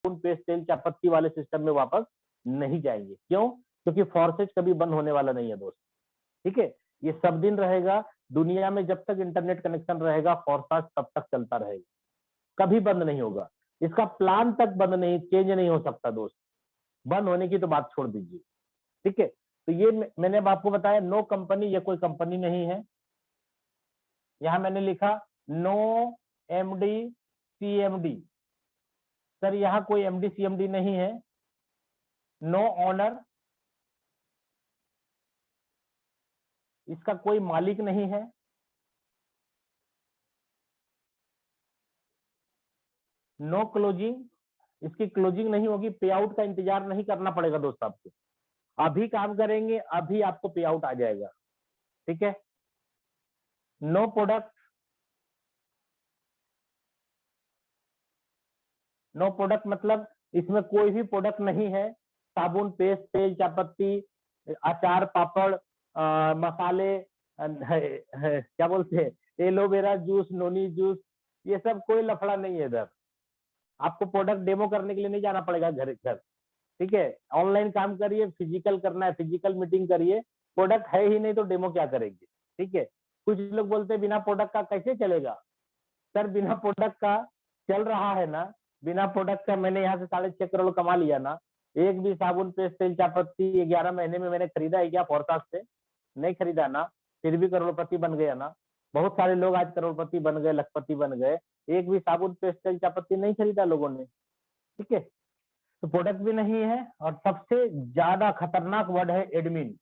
साबुन पेस्ट तेल चायपत्ती वाले सिस्टम में वापस नहीं जाएंगे। क्यों? क्योंकि फॉर्सेज कभी बंद होने वाला नहीं है दोस्त, ठीक है। ये सब दिन रहेगा, दुनिया में जब तक इंटरनेट कनेक्शन रहेगा फॉर्सेज तब तक चलता रहेगा, कभी बंद नहीं होगा। इसका प्लान तक बंद नहीं, चेंज नहीं हो सकता दोस्त। बंद होने की तो बात छोड़ दीजिए, ठीक है। तो ये मैंने अब आपको बताया, नो कंपनी, ये कोई कंपनी नहीं है। यहां मैंने लिखा नो एमडी सीएमडी, सर यहाँ कोई एमडी सीएमडी नहीं है। नो ऑनर, इसका कोई मालिक नहीं है। नो क्लोजिंग, इसकी क्लोजिंग नहीं होगी, पे आउट का इंतजार नहीं करना पड़ेगा दोस्त आपको। अभी काम करेंगे अभी आपको पे आउट आ जाएगा, ठीक है। नो प्रोडक्ट, नो प्रोडक्ट मतलब इसमें कोई भी प्रोडक्ट नहीं है। साबुन पेस्ट तेल चायपत्ती अचार पापड़ मसाले क्या बोलते हैं एलोवेरा जूस नोनी जूस, ये सब कोई लफड़ा नहीं है इधर। आपको प्रोडक्ट डेमो करने के लिए नहीं जाना पड़ेगा घर घर, ठीक है। ऑनलाइन काम करिए, फिजिकल करना है फिजिकल मीटिंग करिए, प्रोडक्ट है ही नहीं तो डेमो क्या करेंगे, ठीक है। कुछ लोग बोलते हैं बिना प्रोडक्ट का कैसे चलेगा। सर बिना प्रोडक्ट का चल रहा है ना, बिना प्रोडक्ट का मैंने यहाँ से 6.5 करोड़ कमा लिया ना। एक भी साबुन पेस्ट तेल चायपत्ती 11 महीने में मैंने खरीदा है क्या फॉरसाज से? नहीं खरीदा ना, फिर भी करोड़पति बन गया ना। बहुत सारे लोग आज करोड़पति बन गए, लखपति बन गए, एक भी साबुन पेस्ट तेल चायपत्ती नहीं खरीदा लोगों ने, ठीक है। तो प्रोडक्ट भी नहीं है। और सबसे ज्यादा खतरनाक वर्ड है एडमिन।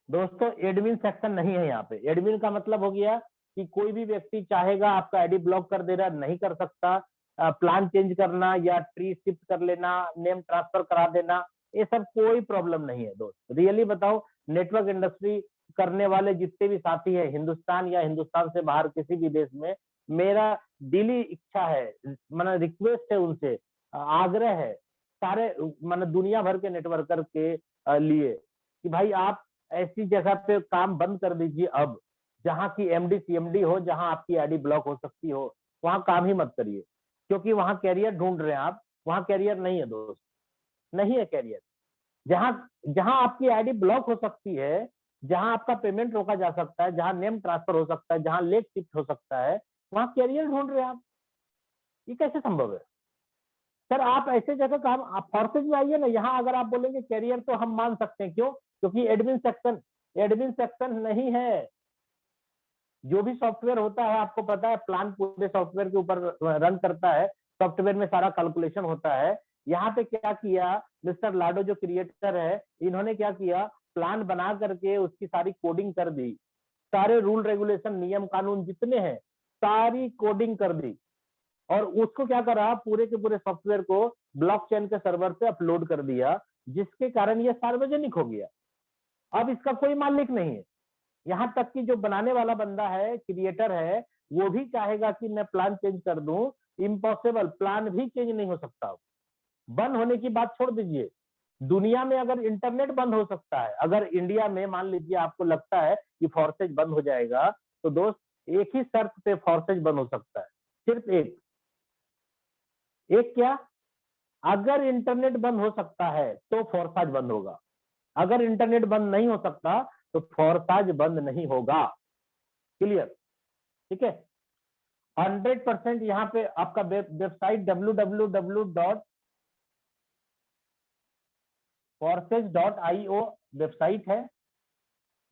दोस्तों एडमिन सेक्शन नहीं है यहाँ पे। एडमिन का मतलब हो गया कि कोई भी व्यक्ति चाहेगा आपका आईडी ब्लॉक कर दे रहा, नहीं कर सकता। प्लान चेंज करना या ट्री शिफ्ट कर लेना, नेम ट्रांसफर करा देना, ये सब कोई प्रॉब्लम नहीं है दोस्त। रियली बताओ, नेटवर्क इंडस्ट्री करने वाले जितने भी साथी है हिंदुस्तान या हिंदुस्तान से बाहर किसी भी देश में, मेरा दिली इच्छा है, मतलब रिक्वेस्ट है उनसे, आग्रह है सारे मतलब दुनिया भर के नेटवर्कर के लिए कि भाई आप ऐसी जगह पे काम बंद कर दीजिए अब, जहां की एमडी सीएमडी हो, जहां आपकी आईडी ब्लॉक हो सकती हो, वहां काम ही मत करिए। क्योंकि वहां कैरियर ढूंढ रहे हैं आप, वहां कैरियर नहीं है दोस्त, नहीं है कैरियर। जहां जहां आपकी आईडी ब्लॉक हो सकती है, जहां आपका पेमेंट रोका जा सकता है, जहां नेम ट्रांसफर हो सकता है, जहां लेट शिफ्ट हो सकता है, वहां कैरियर ढूंढ रहे हैं आप। ये कैसे संभव है? सर आप ऐसे जगह काम, आप फोर्सेज में आइए ना, यहाँ अगर आप बोलेंगे कैरियर तो हम मान सकते हैं। क्यों? क्योंकि एडमिन सेक्शन नहीं है। जो भी सॉफ्टवेयर होता है आपको पता है, प्लान पूरे सॉफ्टवेयर के ऊपर रन करता है, सॉफ्टवेयर में सारा कैलकुलेशन होता है। यहाँ पे क्या किया मिस्टर लाडो जो क्रिएटर है, इन्होंने क्या किया, प्लान बना करके उसकी सारी कोडिंग कर दी, सारे रूल रेगुलेशन नियम कानून जितने हैं सारी कोडिंग कर दी, और उसको क्या करा, पूरे के पूरे सॉफ्टवेयर को ब्लॉकचेन के सर्वर पे अपलोड कर दिया, जिसके कारण ये सार्वजनिक हो गया। अब इसका कोई मालिक नहीं है। यहां तक कि जो बनाने वाला बंदा है, क्रिएटर है, वो भी चाहेगा कि मैं प्लान चेंज कर दूं, इम्पॉसिबल, प्लान भी चेंज नहीं हो सकता। बंद होने की बात छोड़ दीजिए, दुनिया में अगर इंटरनेट बंद हो सकता है, अगर इंडिया में मान लीजिए आपको लगता है कि फॉर्सेज बंद हो जाएगा, तो दोस्त एक ही शर्त पे फॉर्सेज बंद हो सकता है, सिर्फ एक। एक क्या? अगर इंटरनेट बंद हो सकता है तो फॉर्साज बंद होगा, अगर इंटरनेट बंद नहीं हो सकता तो फॉर्साज बंद नहीं होगा। क्लियर? ठीक है। 100% यहाँ पे आपका वेबसाइट www.forces.io वेबसाइट है।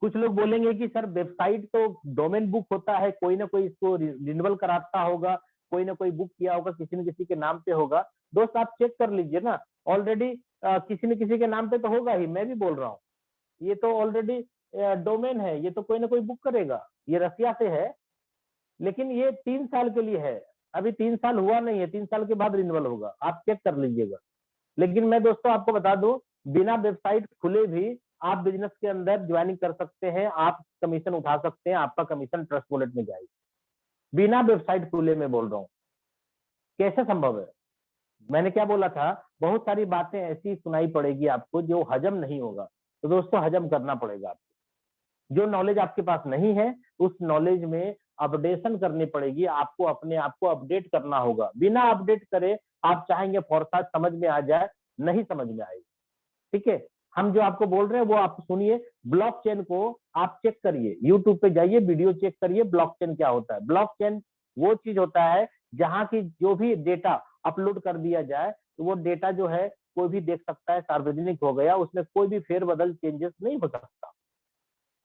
कुछ लोग बोलेंगे कि सर वेबसाइट तो डोमेन बुक होता है, कोई ना कोई इसको रिन्यूअल कराता होगा, कोई ना कोई बुक किया होगा, किसी न किसी के नाम पे होगा। दोस्त आप चेक कर लीजिए ना, ऑलरेडी किसी न किसी के नाम पे तो होगा ही। मैं भी बोल रहा हूँ, ये तो ऑलरेडी डोमेन है, ये तो कोई ना कोई बुक करेगा। ये रसिया से है, लेकिन ये 3 साल के लिए है, अभी 3 साल हुआ नहीं है, 3 साल के बाद रिन्यूअल होगा, आप चेक कर लीजिएगा। लेकिन मैं दोस्तों आपको बता दूं, बिना वेबसाइट खुले भी आप बिजनेस के अंदर ज्वाइनिंग कर सकते हैं, आप कमीशन उठा सकते हैं, आपका कमीशन ट्रस्ट वॉलेट में जाएगी, बिना वेबसाइट खुले में बोल रहा हूँ। कैसे संभव है? मैंने क्या बोला था, बहुत सारी बातें ऐसी सुनाई पड़ेगी आपको जो हजम नहीं होगा, तो दोस्तों हजम करना पड़ेगा आपको। जो नॉलेज आपके पास नहीं है, उस नॉलेज में अपडेशन करनी पड़ेगी, आपको अपने आप को अपडेट करना होगा। बिना अपडेट करे आप चाहेंगे फॉरसाज समझ में आ जाए, नहीं समझ में आएगी। ठीक है, हम जो आपको बोल रहे हैं वो आप सुनिए। ब्लॉकचेन को आप चेक करिए, यूट्यूब पे जाइए, वीडियो चेक करिए ब्लॉकचेन क्या होता है। ब्लॉकचेन वो चीज होता है जहां की जो भी डेटा अपलोड कर दिया जाए तो वो डेटा जो है कोई भी देख सकता है, सार्वजनिक हो गया, उसमें कोई भी फेरबदल चेंजेस नहीं हो सकता।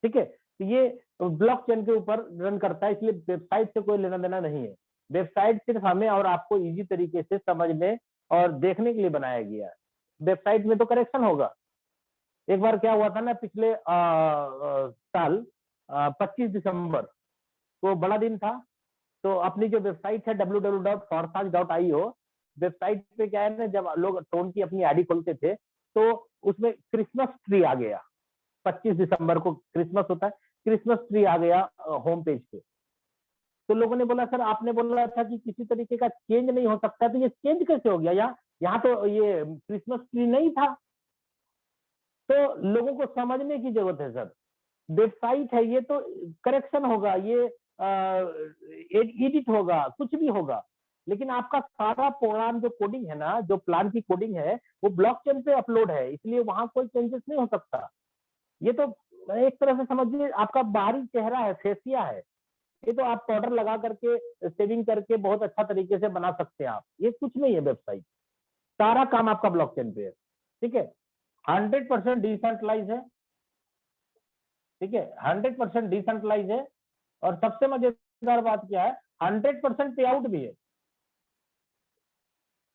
ठीक है, तो ये ब्लॉकचेन के ऊपर रन करता है, इसलिए वेबसाइट से कोई लेना देना नहीं है। वेबसाइट सिर्फ हमें और आपको इजी तरीके से समझने और देखने के लिए बनाया गया है। वेबसाइट में तो करेक्शन होगा। एक बार क्या हुआ था ना, पिछले साल 25 दिसंबर को बड़ा दिन था, तो अपनी जो वेबसाइट है www.forsage.io, वेबसाइट पे क्या है ना, जब लोग टोन की अपनी आईडी खोलते थे तो उसमें क्रिसमस ट्री आ गया। 25 दिसंबर को क्रिसमस होता है, क्रिसमस ट्री आ गया होम पेज पे। तो लोगों ने बोला सर आपने बोला था कि किसी तरीके का चेंज नहीं हो सकता, तो ये चेंज कैसे हो गया? यहाँ तो ये क्रिसमस ट्री नहीं था। तो लोगों को समझने की जरूरत है सर, वेबसाइट है ये तो करेक्शन होगा, ये एडिट होगा, कुछ भी होगा, लेकिन आपका सारा प्रोग्राम जो कोडिंग है ना, जो प्लान की कोडिंग है वो ब्लॉकचेन पे अपलोड है, इसलिए वहां कोई चेंजेस नहीं हो सकता। ये तो एक तरह से समझिए आपका बाहरी चेहरा है, फेसिया है। ये तो आप पाउडर लगा करके सेविंग करके बहुत अच्छा तरीके से बना सकते हैं आप, ये कुछ नहीं है वेबसाइट। सारा काम आपका ब्लॉकचेन पे है। ठीक है, 100% डिसेंट्रलाइज है। ठीक है, 100% डिसेंट्रलाइज है। और सबसे मजेदार बात क्या है, 100% पे आउट भी है।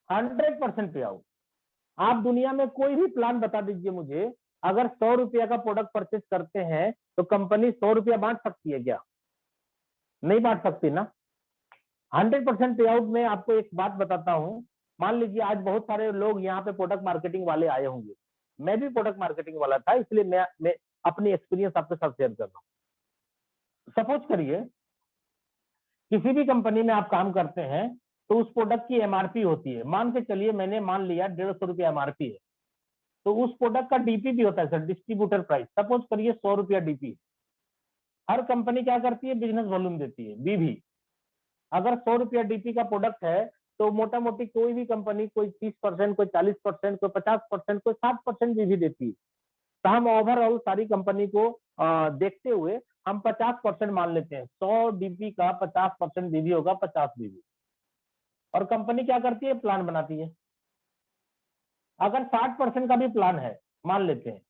100% पे आउट। आप दुनिया में कोई भी प्लान बता दीजिए मुझे, अगर 100 रुपया का प्रोडक्ट परचेज करते हैं तो कंपनी 100 रुपया बांट सकती है क्या? नहीं बांट सकती ना। 100% पे आउट में आपको एक बात बताता हूं, मान लीजिए आज बहुत सारे लोग यहाँ पे प्रोडक्ट मार्केटिंग वाले आए होंगे, मैं भी प्रोडक्ट मार्केटिंग वाला था, इसलिए मैं अपनी एक्सपीरियंस आपके साथ शेयर कर रहा हूँ। सपोज करिए किसी भी कंपनी में आप काम करते हैं तो उस प्रोडक्ट की एमआरपी होती है, मान के चलिए मैंने मान लिया 150 रुपया एमआरपी है, तो उस प्रोडक्ट का डीपी भी होता है सर, डिस्ट्रीब्यूटर प्राइस। सपोज करिए 100 रुपया डीपी। हर कंपनी क्या करती है, बिजनेस वॉल्यूम देती है, बीवी। अगर 100 रुपया डीपी का प्रोडक्ट है तो मोटा मोटी कोई भी कंपनी कोई 30%, कोई 40%, कोई 50%, कोई 60% बीवी देती है। तो हम ओवरऑल सारी कंपनी को देखते हुए हम 50% मान लेते हैं, 100 डीपी का 50% बीवी होगा, 50 बीवी। और कंपनी क्या करती है, प्लान बनाती है। अगर 60% का भी प्लान है, मान लेते हैं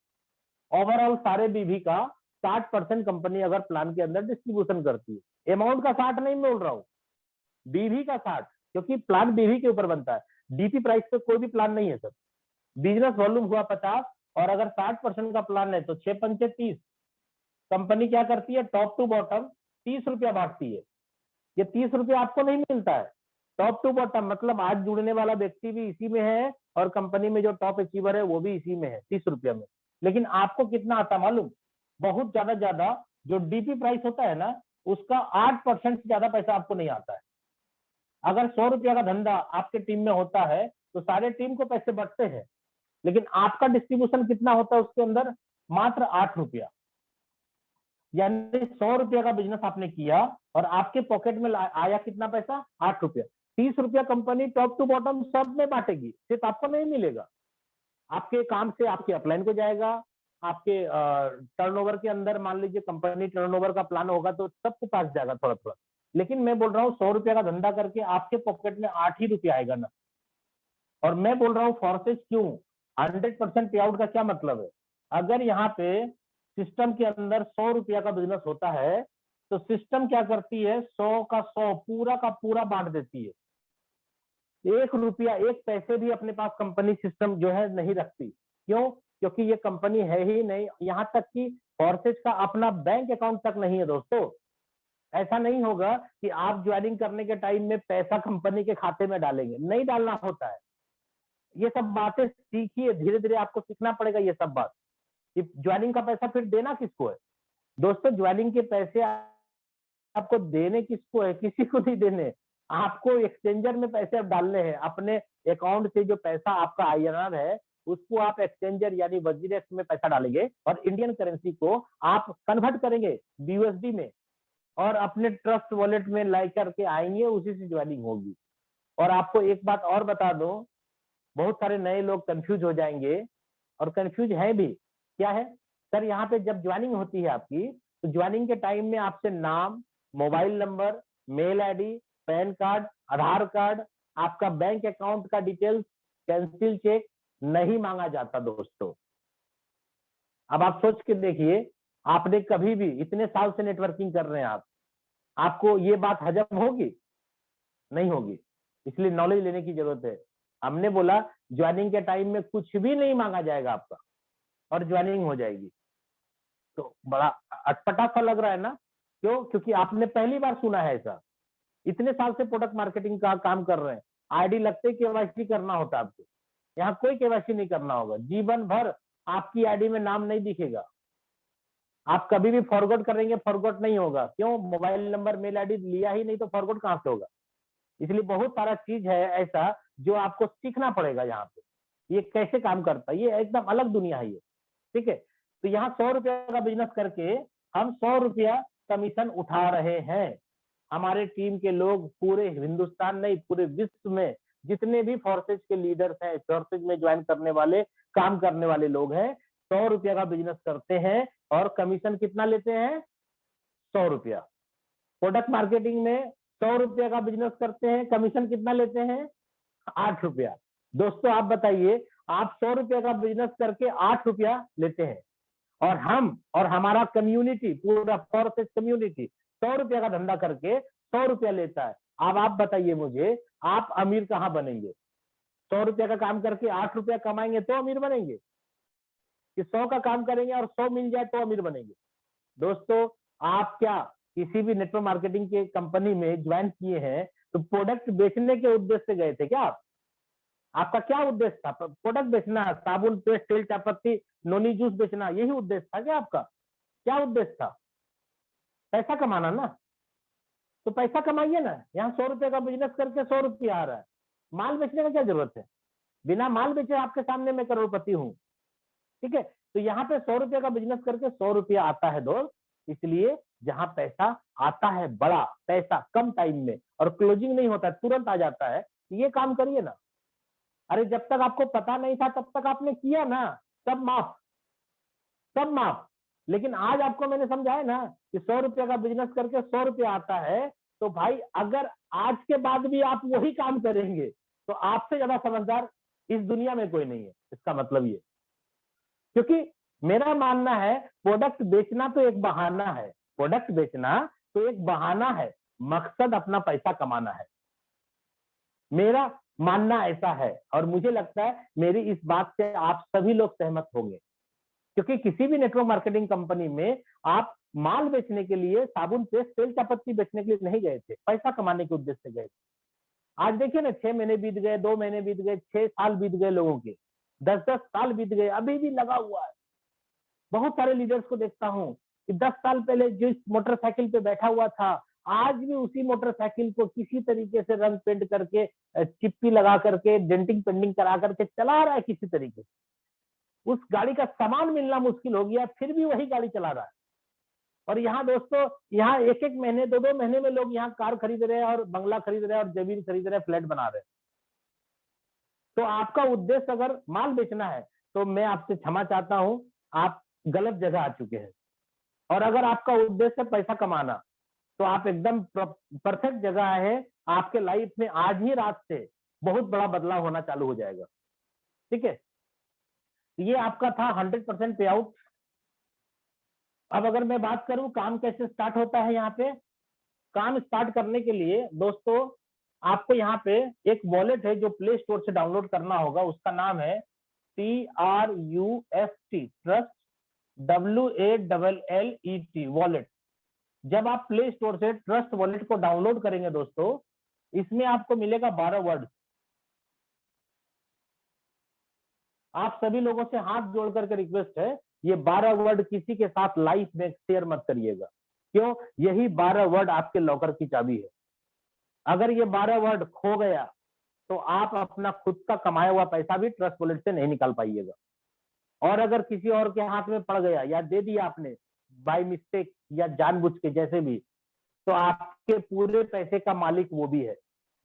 ओवरऑल सारे बीवी का 60% कंपनी अगर प्लान के अंदर डिस्ट्रीब्यूशन करती है, अमाउंट का 60 नहीं बोल रहा हूं, बीवी का 60, क्योंकि प्लान बीवी के ऊपर बनता है, डीपी प्राइस पे कोई भी प्लान नहीं है सर। बिजनेस वॉल्यूम हुआ 50, और अगर 60% का प्लान है तो 6 पंचे 30। कंपनी क्या करती है, टॉप टू बॉटम 30 रुपया बांटती है। ये 30 रुपया आपको नहीं मिलता है, टॉप टू बॉटम मतलब आज जुड़ने वाला व्यक्ति भी इसी में है और कंपनी में जो टॉप अचीवर है वो भी इसी में है, 30 रुपया में। लेकिन आपको कितना आता मालूम, बहुत ज्यादा जो डीपी प्राइस होता है ना उसका 8% से ज्यादा पैसा आपको नहीं आता है। अगर 100 रुपया का धंधा आपके टीम में होता है तो सारे टीम को पैसे बढ़ते हैं, लेकिन आपका डिस्ट्रीब्यूशन कितना होता है उसके अंदर, मात्र 8 रुपया। यानी 100 रुपया का बिजनेस आपने किया और आपके पॉकेट में आया कितना पैसा, 8 रुपया। 30 रुपया कंपनी टॉप टू बॉटम सब में बांटेगी, सिर्फ आपको नहीं मिलेगा। आपके काम से आपके अपलाइन को जाएगा, आपके टर्नओवर के अंदर मान लीजिए कंपनी टर्नओवर का प्लान होगा तो सबको पास जाएगा थोड़ा थोड़ा। लेकिन मैं बोल रहा हूँ 100 रुपया का धंधा करके आपके पॉकेट में 8 ही रुपया आएगा ना। और मैं बोल रहा हूँ फोर्सेज क्यों, 100% पे आउट का क्या मतलब है, अगर यहाँ पे सिस्टम के अंदर 100 रुपया का बिजनेस होता है तो सिस्टम क्या करती है, 100 का 100 पूरा का पूरा बांट देती है। 1 रुपया 1 पैसे भी अपने पास कंपनी सिस्टम जो है नहीं रखती। क्यों? क्योंकि ये कंपनी है ही नहीं, यहाँ तक कि फोर्सेज का अपना बैंक अकाउंट तक नहीं है दोस्तों। ऐसा नहीं होगा कि आप ज्वाइनिंग करने के टाइम में पैसा कंपनी के खाते में डालेंगे, नहीं डालना होता है। ये सब बातें सीखिए, धीरे धीरे आपको सीखना पड़ेगा ये सब बात, कि ज्वाइनिंग का पैसा फिर देना किसको है। दोस्तों ज्वाइनिंग के पैसे आपको देने किसको है, किसी को नहीं देने, आपको एक्सचेंजर में पैसे अब डालने हैं। अपने अकाउंट से जो पैसा आपका आईएनआर है उसको आप एक्सचेंजर यानी वजीरेक्स में पैसा डालेंगे और इंडियन करेंसी को आप कन्वर्ट करेंगे बीयूएसडी में, और अपने ट्रस्ट वॉलेट में लाई करके आएंगे, उसी से ज्वाइनिंग होगी। और आपको एक बात और बता दूं, बहुत सारे नए लोग कंफ्यूज हो जाएंगे और कंफ्यूज है भी। क्या है सर, यहाँ पे जब ज्वाइनिंग होती है आपकी, तो ज्वाइनिंग के टाइम में आपसे नाम, mobile number, mail ID, PAN card, Aadhaar card, आपका बैंक अकाउंट का डिटेल्स, कैंसिल चेक नहीं मांगा जाता दोस्तों। अब आप सोच के देखिए, आपने कभी भी, इतने साल से नेटवर्किंग कर रहे हैं आप, आपको ये बात हजम होगी? नहीं होगी। इसलिए नॉलेज लेने की जरूरत है। हमने बोला ज्वाइनिंग के टाइम में कुछ भी नहीं मांगा जाएगा आपका, और ज्वाइनिंग हो जाएगी। तो बड़ा अटपटा सा लग रहा है ना? क्यों? क्योंकि आपने पहली बार सुना है ऐसा। इतने साल से प्रोडक्ट मार्केटिंग का काम कर रहे हैं, आईडी लगते केवाईसी करना होता है आपको। यहाँ कोई केवाईसी नहीं करना होगा, जीवन भर आपकी आईडी में नाम नहीं दिखेगा। आप कभी भी फॉरवर्ड करेंगे, फॉरवर्ड नहीं होगा। क्यों? मोबाइल नंबर, मेल आईडी लिया ही नहीं, तो फॉरवर्ड कहां से होगा? इसलिए बहुत सारा चीज है ऐसा जो आपको सीखना पड़ेगा यहाँ पे, ये कैसे काम करता है, ये एकदम अलग दुनिया है ये। ठीक है, तो यहाँ 100 रुपया का बिजनेस करके हम 100 रुपया कमीशन उठा रहे हैं। हमारे टीम के लोग पूरे हिंदुस्तान नहीं, पूरे विश्व में जितने भी फोर्सेज के लीडर्स हैं, फोर्सेज में ज्वाइन करने वाले, काम करने वाले लोग हैं, 100 रुपया का बिजनेस करते हैं और कमीशन कितना लेते हैं? 100 रुपया। प्रोडक्ट मार्केटिंग में 100 रुपया का बिजनेस करते हैं, कमीशन कितना लेते हैं? 8 रुपया। दोस्तों आप बताइए, आप 100 रुपया का बिजनेस करके 8 रुपया लेते हैं, और हम और हमारा कम्युनिटी, पूरा फोर्सेज कम्युनिटी 100 रुपया का धंधा करके 100 रुपया लेता है। अब आप बताइए मुझे, आप अमीर कहां बनेंगे? 100 रुपया का काम करके 8 रुपया कमाएंगे तो अमीर बनेंगे, कि 100 का काम करेंगे और 100 मिल जाए तो अमीर बनेंगे? दोस्तों, आप क्या किसी भी नेटवर्क मार्केटिंग के कंपनी में ज्वाइन किए हैं तो प्रोडक्ट बेचने के उद्देश्य से गए थे क्या आप? आपका क्या उद्देश्य था? प्रोडक्ट बेचना, साबुन, पेस्ट, तेल, चायपत्ती, नोनी जूस बेचना, यही उद्देश्य था क्या आपका? क्या उद्देश्य था? पैसा कमाना ना। तो पैसा कमाइए ना। यहाँ 100 रुपए का बिजनेस करके 100 रुपया आ रहा है, माल बेचने का क्या जरूरत है? बिना माल बेचे आपके सामने मैं करोड़पति हूँ। ठीक है, तो यहाँ पे 100 रुपए का बिजनेस करके 100 रुपया आता है दोस्त। इसलिए जहां पैसा आता है, बड़ा पैसा कम टाइम में, और क्लोजिंग नहीं होता, तुरंत आ जाता है, ये काम करिए ना। अरे जब तक आपको पता नहीं था तब तक आपने किया ना, सब माफ, सब माफ। लेकिन आज आपको मैंने समझाया ना कि 100 रुपया का बिजनेस करके 100 रुपया आता है, तो भाई अगर आज के बाद भी आप वही काम करेंगे तो आपसे ज्यादा समझदार इस दुनिया में कोई नहीं है। इसका मतलब ये, क्योंकि मेरा मानना है प्रोडक्ट बेचना तो एक बहाना है, प्रोडक्ट बेचना तो एक बहाना है, मकसद अपना पैसा कमाना है। मेरा मानना ऐसा है, और मुझे लगता है मेरी इस बात से आप सभी लोग सहमत होंगे। क्योंकि किसी भी नेटवर्क मार्केटिंग कंपनी में आप माल बेचने के लिए, साबुन, पेस्ट, तेल, चायपत्ती बेचने के लिए नहीं गए थे, पैसा कमाने के उद्देश्य से गए थे। आज देखिए ना, 6 महीने बीत गए, 2 महीने बीत गए, 6 साल बीत गए, लोगों के 10-10 साल बीत गए, अभी भी लगा हुआ है। बहुत सारे लीडर्स को देखता हूँ कि 10 साल पहले जिस मोटरसाइकिल पे बैठा हुआ था, आज भी उसी मोटरसाइकिल को किसी तरीके से रंग पेंट करके, चिप्पी लगा करके, डेंटिंग पेंटिंग करा करके चला रहा है किसी तरीके से। उस गाड़ी का सामान मिलना मुश्किल हो गया, फिर भी वही गाड़ी चला रहा है। और यहाँ दोस्तों, यहाँ 1-1 महीने, 2-2 महीने में लोग यहाँ कार खरीद रहे हैं, और बंगला खरीद रहे हैं, और जमीन खरीद रहे हैं, फ्लैट बना रहे हैं। तो आपका उद्देश्य अगर माल बेचना है तो मैं आपसे क्षमा चाहता हूं, आप गलत जगह आ चुके हैं। और अगर आपका उद्देश्य पैसा कमाना, तो आप एकदम परफेक्ट जगह है। आपके लाइफ में आज ही रात से बहुत बड़ा बदलाव होना चालू हो जाएगा। ठीक है, ये आपका था 100% पे आउट। अब अगर मैं बात करूं काम कैसे स्टार्ट होता है, यहाँ पे काम स्टार्ट करने के लिए दोस्तों आपको यहाँ पे एक वॉलेट है जो प्ले स्टोर से डाउनलोड करना होगा। उसका नाम है TRUST, ट्रस्ट, WALLET, वॉलेट। जब आप प्ले स्टोर से ट्रस्ट वॉलेट को डाउनलोड करेंगे दोस्तों, इसमें आपको मिलेगा 12 वर्ड। आप सभी लोगों से हाथ जोड़ करके रिक्वेस्ट है, ये 12 वर्ड किसी के साथ लाइफ में शेयर मत करिएगा। क्यों? यही 12 वर्ड आपके लॉकर की चाबी है। अगर ये 12 वर्ड खो गया तो आप अपना खुद का कमाया हुआ पैसा भी ट्रस्ट वॉलेट से नहीं निकाल पाइएगा। और अगर किसी और के हाथ में पड़ गया, या दे दिया आपने बाय मिस्टेक या जानबूझ के, जैसे भी, तो आपके पूरे पैसे का मालिक वो भी है,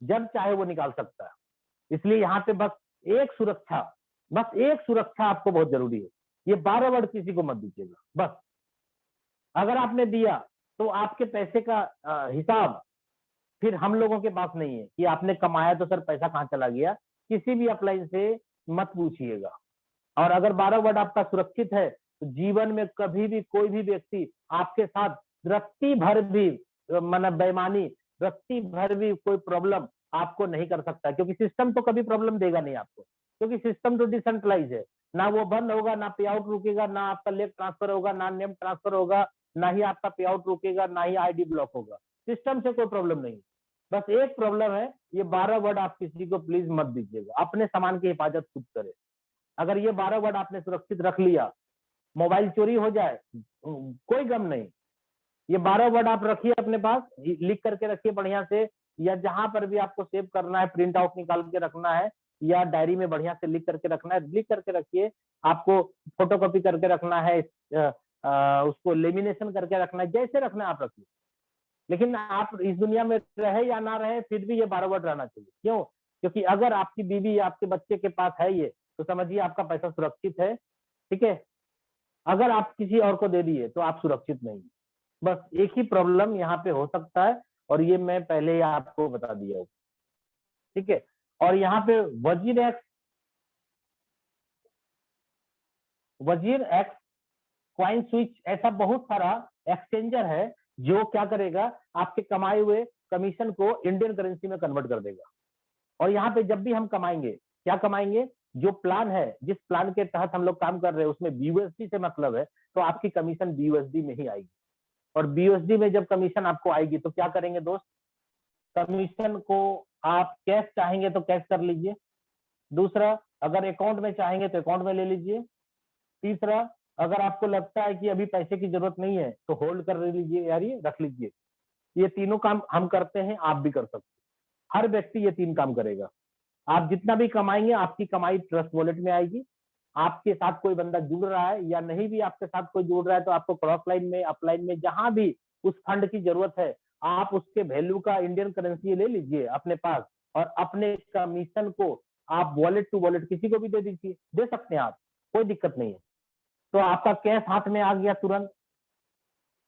जब चाहे वो निकाल सकता है। इसलिए यहाँ पे बस एक सुरक्षा, बस एक सुरक्षा आपको बहुत जरूरी है, ये 12 वर्ड किसी को मत दीजिएगा। बस अगर आपने दिया तो आपके पैसे का हिसाब फिर हम लोगों के पास नहीं है कि आपने कमाया तो सर पैसा कहाँ चला गया, किसी भी अपलाइन से मत पूछिएगा। और अगर 12 वर्ड आपका सुरक्षित है तो जीवन में कभी भी कोई भी व्यक्ति आपके साथ रत्ती भर भी मतलब बेईमानी, रत्ती भर भी कोई प्रॉब्लम आपको नहीं कर सकता, क्योंकि सिस्टम तो कभी प्रॉब्लम देगा नहीं आपको, क्योंकि सिस्टम तो डिसेंट्रलाइज है। ना वो बंद होगा, ना पे आउट रुकेगा, ना आपका लेग ट्रांसफर होगा, ना नेम ट्रांसफर होगा, ना ही आपका पे आउट रुकेगा, ना ही आईडी ब्लॉक होगा। सिस्टम से कोई प्रॉब्लम नहीं। बस एक प्रॉब्लम है, ये 12 वर्ड आप किसी को प्लीज मत दीजिएगा। अपने सामान की हिफाजत खुद करें। अगर ये 12 वर्ड आपने सुरक्षित रख लिया, मोबाइल चोरी हो जाए कोई गम नहीं, ये 12 वर्ड आप रखिए अपने पास, लिख करके रखिए बढ़िया से, या जहां पर भी आपको सेव करना है प्रिंट आउट निकाल के रखना है, या डायरी में बढ़िया से लिख करके रखना है, लिख करके रखिए। आपको फोटोकॉपी करके रखना है, उसको लेमिनेशन करके रखना है, जैसे रखना है आप रखिए। लेकिन आप इस दुनिया में रहे या ना रहे, फिर भी ये 12 वर्ड रहना चाहिए। क्यों? क्योंकि अगर आपकी बीवी या आपके बच्चे के पास है ये, तो समझिए आपका पैसा सुरक्षित है। ठीक है, अगर आप किसी और को दे दिए तो आप सुरक्षित नहीं। बस एक ही प्रॉब्लम यहाँ पे हो सकता है, और ये मैं पहले ही आपको बता दिया हूँ। ठीक है, और यहाँ पे वजीर एक्स क्वाइन स्विच, ऐसा बहुत सारा एक्सचेंजर है जो क्या करेगा, आपके कमाए हुए कमीशन को इंडियन करेंसी में कन्वर्ट कर देगा। और यहाँ पे जब भी हम कमाएंगे, क्या कमाएंगे, जो प्लान है, जिस प्लान के तहत हम लोग काम कर रहे हैं उसमें बीयूएसडी से मतलब है, तो आपकी कमीशन बीयूएसडी में ही आएगी। और बीयूएसडी में जब कमीशन आपको आएगी तो क्या करेंगे दोस्त, कमीशन को आप कैश चाहेंगे तो कैश कर लीजिए। दूसरा, अगर अकाउंट में चाहेंगे तो अकाउंट में ले लीजिए। तीसरा, अगर आपको लगता है कि अभी पैसे की जरूरत नहीं है तो होल्ड कर लीजिए, यार ये रख लीजिए। ये तीनों काम हम करते हैं, आप भी कर सकते हैं। हर व्यक्ति ये 3 काम करेगा। आप जितना भी कमाएंगे, आपकी कमाई ट्रस्ट वॉलेट में आएगी। आपके साथ कोई बंदा जुड़ रहा है या नहीं भी आपके साथ कोई जुड़ रहा है, तो आपको क्रॉस लाइन में, अपलाइन में, जहां भी उस फंड की जरूरत है, आप उसके वैल्यू का इंडियन करेंसी ले लीजिए अपने पास, और अपने कमीशन को आप वॉलेट टू वॉलेट किसी को भी दे दीजिए, दे सकते हैं आप, कोई दिक्कत नहीं है। तो आपका कैश हाथ में आ गया तुरंत।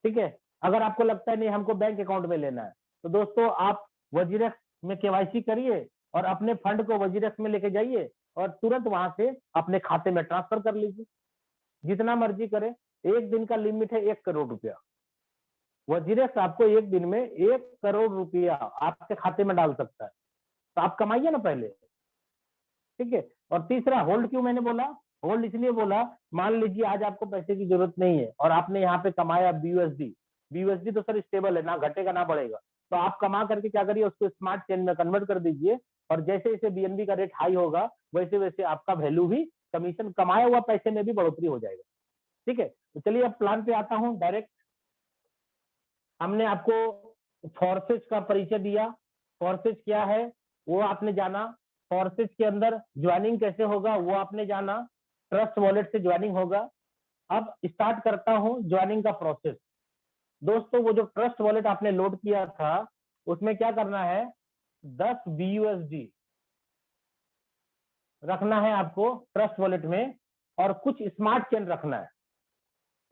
ठीक है, अगर आपको लगता है नहीं हमको बैंक अकाउंट में लेना है, तो दोस्तों आप वजीरेक्स में केवाईसी करिए और अपने फंड को वजीरेक्स में लेके जाइए, और तुरंत वहां से अपने खाते में ट्रांसफर कर लीजिए, जितना मर्जी करे। एक दिन का लिमिट है 1 करोड़ रुपया। वजीरेक्स आपको एक दिन में 1 करोड़ रुपया आपके खाते में डाल सकता है, तो आप कमाइए ना पहले। ठीक है, और तीसरा, होल्ड क्यों मैंने बोला, होल्ड इसलिए बोला, मान लीजिए आज आपको पैसे की जरूरत नहीं है और आपने यहाँ पे कमाया बीयूएसडी। बीयूएसडी तो सर स्टेबल है, ना घटेगा ना बढ़ेगा, तो आप कमा करके क्या करिए, उसको स्मार्ट चेन में कन्वर्ट कर दीजिए, और जैसे जैसे बीएनबी का रेट हाई होगा वैसे वैसे आपका वैल्यू भी, कमीशन कमाया हुआ पैसे में भी बढ़ोतरी हो जाएगा। ठीक है, तो चलिए अब प्लान पे आता हूँ डायरेक्ट। हमने आपको फोर्सेज का परिचय दिया, फोर्सेज क्या है वो आपने जाना, फोर्सेज के अंदर ज्वाइनिंग कैसे होगा वो आपने जाना, ट्रस्ट वॉलेट से ज्वाइनिंग होगा। अब स्टार्ट करता हूं ज्वाइनिंग का प्रोसेस। दोस्तों, वो जो ट्रस्ट वॉलेट आपने लोड किया था उसमें क्या करना है, 10 बीयूएसडी रखना है आपको ट्रस्ट वॉलेट में, और कुछ स्मार्ट चेन रखना है।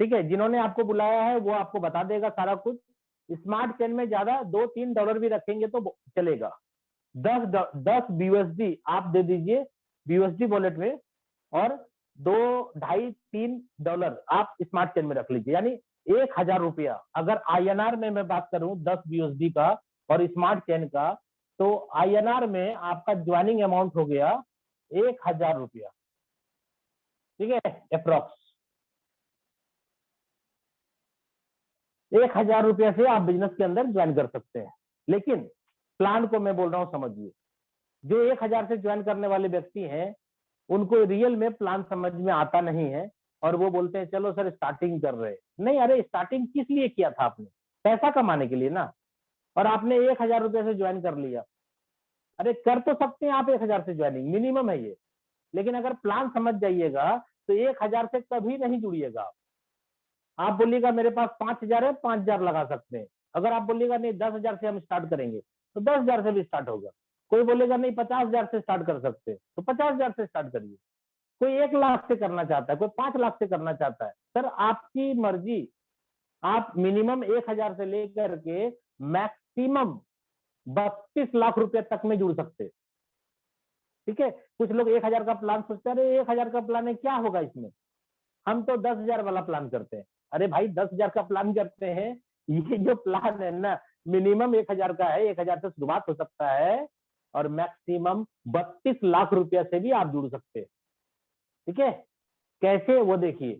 ठीक है, जिन्होंने आपको बुलाया है वो आपको बता देगा सारा कुछ। स्मार्ट चेन में ज्यादा $2-3 भी रखेंगे तो चलेगा। 10 बीयूएसडी आप दे दीजिए बीयूएसडी वॉलेट में, और 2, 2.5, 3 डॉलर आप स्मार्ट चेन में रख लीजिए, यानी 1,000 रुपया। अगर आईएनआर में मैं बात करूं 10 बीयूएसडी का और स्मार्ट चेन का, तो आईएनआर में आपका ज्वाइनिंग अमाउंट हो गया 1,000 रुपया। ठीक है, अप्रोक्स 1,000 रुपया से आप बिजनेस के अंदर ज्वाइन कर सकते हैं। लेकिन प्लान को मैं बोल रहा हूं समझिए, जो 1,000 से ज्वाइन करने वाले व्यक्ति हैं उनको रियल में प्लान समझ में आता नहीं है, और वो बोलते हैं चलो सर स्टार्टिंग कर रहे हैं। नहीं, अरे स्टार्टिंग किस लिए किया था आपने, पैसा कमाने के लिए ना, और आपने 1,000 रुपये से ज्वाइन कर लिया। अरे कर तो सकते हैं आप 1,000 से ज्वाइनिंग, मिनिमम है ये, लेकिन अगर प्लान समझ जाइएगा तो 1,000 से कभी नहीं जुड़िएगा। आप बोलिएगा मेरे पास 5,000 है, 5,000 लगा सकते हैं, अगर आप बोलिएगा नहीं 10,000 से हम स्टार्ट करेंगे तो 10,000 से भी स्टार्ट होगा। कोई बोलेगा नहीं 50,000 से स्टार्ट कर सकते तो 50,000 से स्टार्ट करिए। कोई 1 लाख से करना चाहता है, कोई 5 लाख से करना चाहता है, सर आपकी मर्जी। आप मिनिमम 1,000 से लेकर के मैक्सिमम 32 लाख रुपए तक में जुड़ सकते। ठीक है, कुछ लोग 1,000 का प्लान सोचते हैं, अरे 1,000 का प्लान है क्या होगा इसमें, हम तो 10,000 वाला प्लान करते हैं। अरे भाई 10,000 का प्लान करते हैं, ये जो प्लान है ना मिनिमम 1,000 का है, 1,000 से शुरुआत हो सकता है और मैक्सिमम 32 लाख रुपया से भी आप जुड़ सकते हैं। ठीक है, कैसे वो देखिए,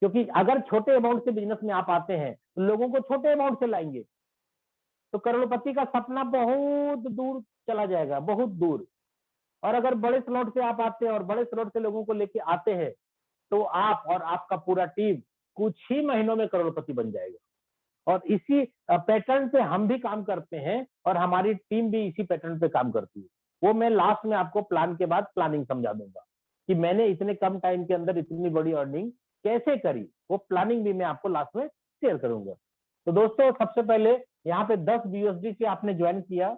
क्योंकि अगर छोटे अमाउंट से बिजनेस में आप आते हैं तो लोगों को छोटे अमाउंट से लाएंगे तो करोड़पति का सपना बहुत दूर चला जाएगा, बहुत दूर। और अगर बड़े स्लॉट से आप आते हैं और बड़े स्लॉट से लोगों को लेके आते हैं तो आप और आपका पूरा टीम कुछ ही महीनों में करोड़पति बन जाएगा। और इसी पैटर्न पे हम भी काम करते हैं और हमारी टीम भी इसी पैटर्न पे काम करती है। वो मैं लास्ट में आपको प्लान के बाद प्लानिंग समझा दूंगा कि मैंने इतने कम टाइम के अंदर इतनी बड़ी अर्निंग कैसे करी, वो प्लानिंग भी मैं आपको लास्ट में शेयर करूंगा। तो दोस्तों सबसे पहले यहाँ पे 10 BUSD से आपने ज्वाइन किया,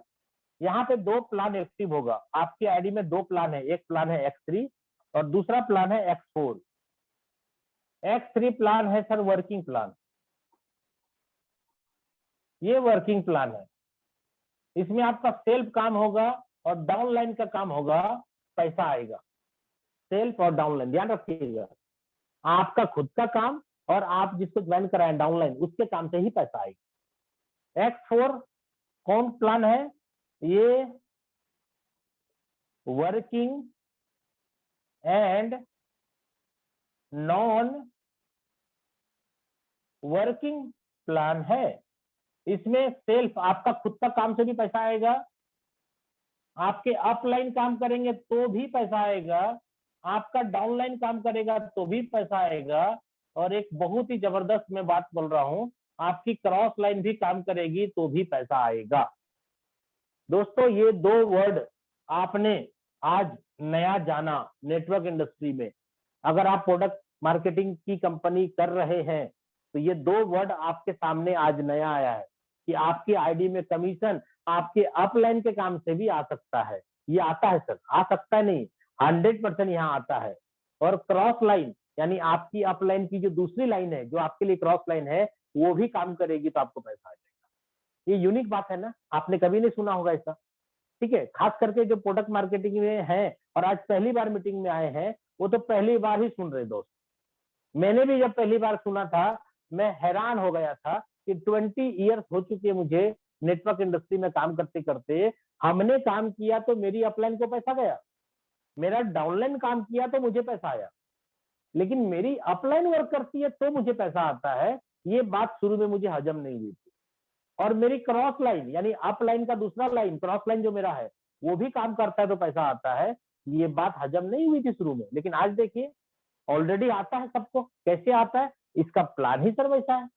यहाँ पे 2 प्लान एक्टिव होगा आपकी आईडी में। 2 प्लान है, एक प्लान है X3 और दूसरा प्लान है X4। X3 प्लान है सर वर्किंग प्लान, ये वर्किंग प्लान है। इसमें आपका सेल्फ काम होगा और डाउनलाइन का काम होगा, पैसा आएगा। सेल्फ और डाउनलाइन ध्यान रखिएगा, आपका खुद का काम और आप जिसको ज्वाइन कराएं डाउनलाइन उसके काम से ही पैसा आएगा। X4 कौन प्लान है, ये working and non working plan है। इसमें सेल्फ आपका खुद का काम से भी पैसा आएगा, आपके अपलाइन काम करेंगे तो भी पैसा आएगा, आपका डाउनलाइन काम करेगा तो भी पैसा आएगा, और एक बहुत ही जबरदस्त मैं बात बोल रहा हूं, आपकी क्रॉस लाइन भी काम करेगी तो भी पैसा आएगा। दोस्तों ये 2 वर्ड आपने आज नया जाना नेटवर्क इंडस्ट्री में। अगर आप प्रोडक्ट मार्केटिंग की कंपनी कर रहे हैं तो ये 2 वर्ड आपके सामने आज नया आया है कि आपकी आईडी में कमीशन आपके अपलाइन के काम से भी आ सकता है। ये आता है सर, आ सकता है नहीं, 100% यहाँ आता है। और क्रॉस लाइन यानी आपकी अपलाइन की जो दूसरी लाइन है जो आपके लिए क्रॉस लाइन है वो भी काम करेगी तो आपको पैसा आ जाएगा। ये यूनिक बात है ना, आपने कभी नहीं सुना होगा ऐसा। ठीक है, खास करके जो प्रोडक्ट मार्केटिंग में है और आज पहली बार मीटिंग में आए हैं वो तो पहली बार ही सुन रहे दोस्त। मैंने भी जब पहली बार सुना था मैं हैरान हो गया था कि 20 ईयर्स हो चुके मुझे नेटवर्क इंडस्ट्री में काम करते करते। हमने काम किया तो मेरी अपलाइन को पैसा गया, मेरा डाउनलाइन काम किया तो मुझे पैसा आया, लेकिन मेरी अपलाइन वर्क करती है तो मुझे पैसा आता है। ये बात शुरू में मुझे हजम नहीं हुई थी। और मेरी क्रॉस लाइन यानी अपलाइन का दूसरा लाइन क्रॉस लाइन जो मेरा है वो भी काम करता है तो पैसा आता है। ये बात हजम नहीं हुई थी शुरू में, लेकिन आज देखिए ऑलरेडी आता है सबको। कैसे आता है, इसका प्लान ही सर वैसा है।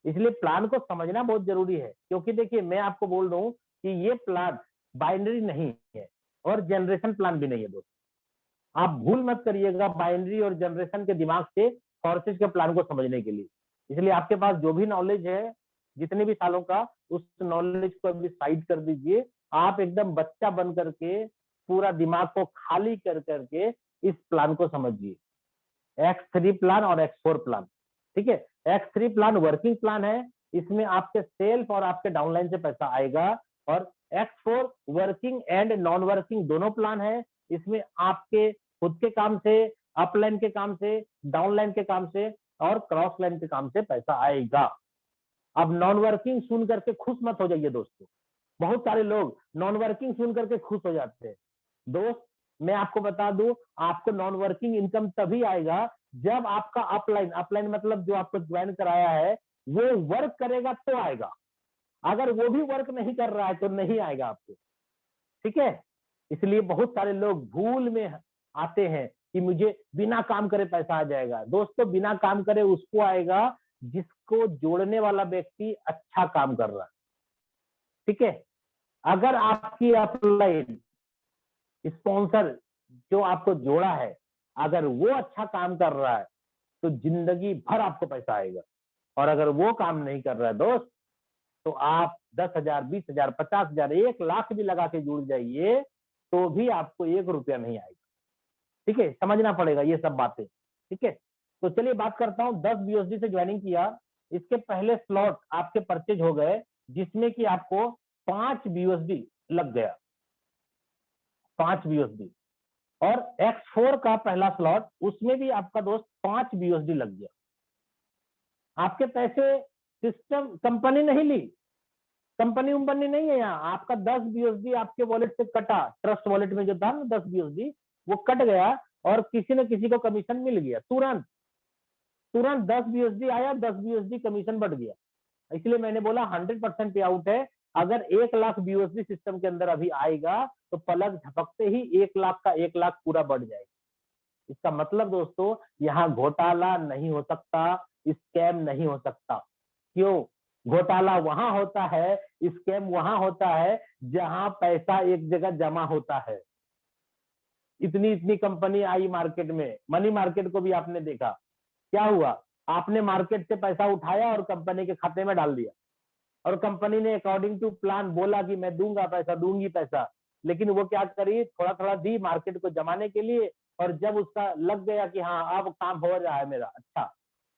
इसलिए प्लान को समझना बहुत जरूरी है, क्योंकि देखिए मैं आपको बोल रहा हूं कि ये प्लान बाइनरी नहीं है और जनरेशन प्लान भी नहीं है दोस्तों। आप भूल मत करिएगा बाइनरी और जनरेशन के दिमाग से फोर्सेज के प्लान को समझने के लिए। इसलिए आपके पास जो भी नॉलेज है जितने भी सालों का, उस नॉलेज को अभी साइड कर दीजिए। आप एकदम बच्चा बन करके पूरा दिमाग को खाली कर करके इस प्लान को समझिए, X3 प्लान और X4 प्लान। ठीक है, X3 प्लान वर्किंग प्लान है, इसमें आपके सेल्फ और आपके डाउनलाइन से पैसा आएगा। और X4 working and non working दोनों प्लान है, इसमें आपके खुद के काम से, अपलाइन के काम से, डाउनलाइन के काम से और क्रॉस लाइन के काम से पैसा आएगा। अब नॉन वर्किंग सुन करके खुश मत हो जाइए दोस्तों, बहुत सारे लोग नॉन वर्किंग सुन करके खुश हो जाते हैं। दोस्त मैं आपको बता दूं, आपको नॉन वर्किंग इनकम तभी आएगा जब आपका अपलाइन, अपलाइन मतलब जो आपको ज्वाइन कराया है वो वर्क करेगा तो आएगा। अगर वो भी वर्क नहीं कर रहा है तो नहीं आएगा आपको। ठीक है, इसलिए बहुत सारे लोग भूल में आते हैं कि मुझे बिना काम करे पैसा आ जाएगा। दोस्तों बिना काम करे उसको आएगा जिसको जोड़ने वाला व्यक्ति अच्छा काम कर रहा है। ठीक है, अगर आपकी अपलाइन स्पॉन्सर जो आपको जोड़ा है अगर वो अच्छा काम कर रहा है तो जिंदगी भर आपको पैसा आएगा। और अगर वो काम नहीं कर रहा है दोस्त तो आप 10,000, 20,000, 50,000, 1,00,000 भी लगा के जुड़ जाइए तो भी आपको 1 रुपया नहीं आएगा। ठीक है, समझना पड़ेगा ये सब बातें। ठीक है, तो चलिए बात करता हूँ 10 BUSD से ज्वाइनिंग किया, इसके पहले स्लॉट आपके परचेज हो गए जिसमें कि आपको 5 BUSD लग गया, 5 BUSD। और X4 का पहला स्लॉट, उसमें भी आपका दोस्त 5 BUSD लग गया। आपके पैसे सिस्टम कंपनी नहीं ली, कंपनी उम्पनी नहीं है यहाँ, आपका 10 BUSD आपके वॉलेट से कटा, ट्रस्ट वॉलेट में जो था ना 10 BUSD वो कट गया और किसी न किसी को कमीशन मिल गया, तुरंत तुरंत 10 BUSD आया, 10 BUSD कमीशन बढ़ गया। इसलिए मैंने बोला 100% पे आउट है। अगर 1,00,000 BUSD सिस्टम के अंदर अभी आएगा तो पलक झपकते ही 1,00,000 का 1,00,000 पूरा बढ़ जाएगा। इसका मतलब दोस्तों यहाँ घोटाला नहीं हो सकता, स्कैम नहीं हो सकता। क्यों? घोटाला वहां होता है, स्कैम वहां होता है जहां पैसा एक जगह जमा होता है। इतनी इतनी कंपनी आई मार्केट में, मनी मार्केट को भी आपने देखा, क्या हुआ? आपने मार्केट से पैसा उठाया और कंपनी के खाते में डाल दिया और कंपनी ने अकॉर्डिंग टू प्लान बोला कि मैं दूंगा पैसा, दूंगी पैसा, लेकिन वो क्या करी, थोड़ा थोड़ा दी मार्केट को जमाने के लिए। और जब उसका लग गया कि हाँ अब काम हो रहा है मेरा अच्छा,